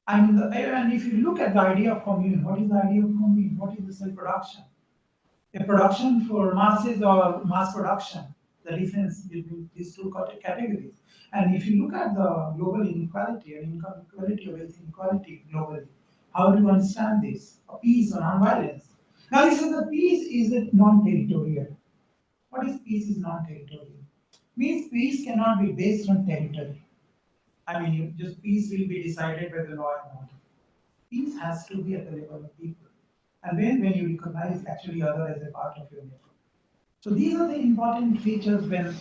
And if you look at the idea of commune, what is the idea of commune? What is the self-production? A production for masses or mass production, the difference between these two categories. And if you look at the global inequality and income equality or wealth inequality globally, how do you understand this? Peace or non-violence. Now, this is the peace is it non-territorial. What is peace is non-territorial? Means peace cannot be based on territory. I mean, just peace will be decided by the law and order. Peace has to be at the level of people. And then when you recognize actually other as a part of your network. So these are the important features when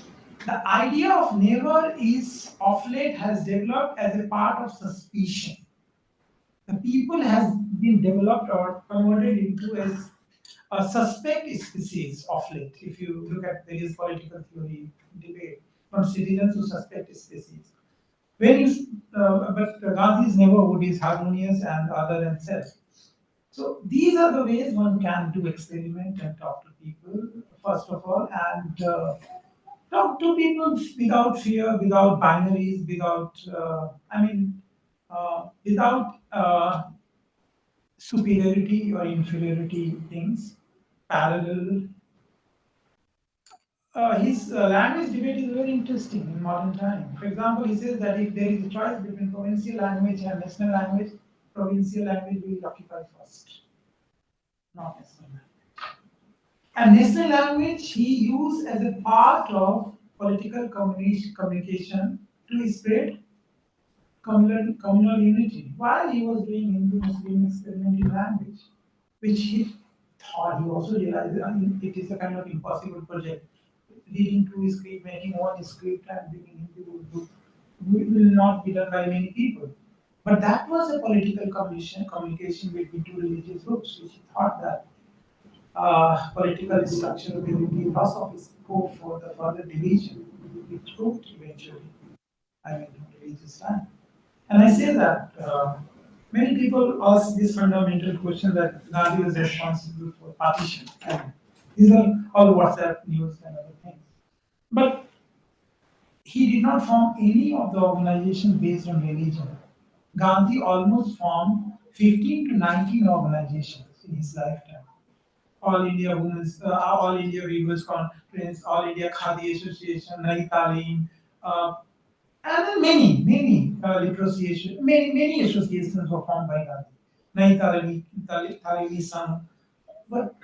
the idea of neighbor is of late has developed as a part of suspicion. The people has been developed or converted into as a suspect species of late. If you look at various political theory debate from citizens to suspect species. When you, but Gandhi's neighborhood is harmonious and other than self. So these are the ways one can do experiment and talk to people, first of all, and talk to people without fear, without binaries, without superiority or inferiority things, parallel. His language debate is very interesting in modern time. For example, he says that if there is a choice between provincial language and national language, provincial language will occupy first, not national language. And national language he used as a part of political communication to spread communal unity while he was doing Hindu-Muslim experimental language, which he thought he also realized it is a kind of impossible project, leading to script making one script and bringing Hindu Urdu will not be done by many people. But that was a political communication between two religious groups, which he thought that political structure will be loss of scope for the further division, which proved eventually, religious time. And I say that many people ask this fundamental question that Gandhi was responsible for partition. And these are all WhatsApp news and other things. But he did not form any of the organization based on religion. Gandhi almost formed 15 to 19 organizations in his lifetime. All India Weavers Conference, All India Khadi Association, Nai Talim, and then many literacy many associations were formed by Gandhi. Nai Talimi Sangh, but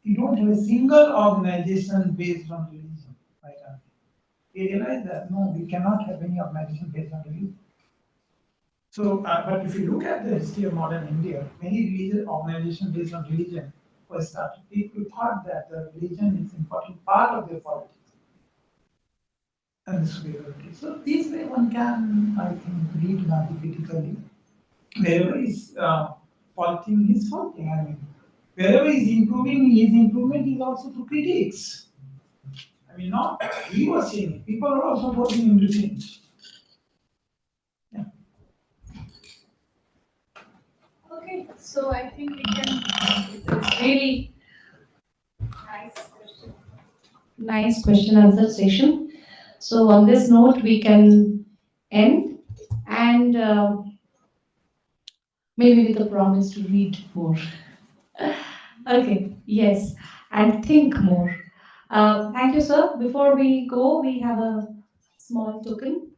you don't have a single organization based on religion by Gandhi. He realized that no, we cannot have any organization based on religion. So, but if you look at the history of modern India, many religious organizations based on religion were started. People thought that the religion is an important part of their politics and the superiority. So, this way one can, I think, read Gandhi critically. Wherever is faulting, he's faulting. I mean, wherever he's improving, his improvement is also to critics. I mean, not he was changing. People are also forcing him to change. Yeah. Okay, so I think we can. It's really nice question answer session. So on this note, we can end and maybe with a promise to read more. Okay, yes, and think more. Thank you, sir. Before we go, we have a small token.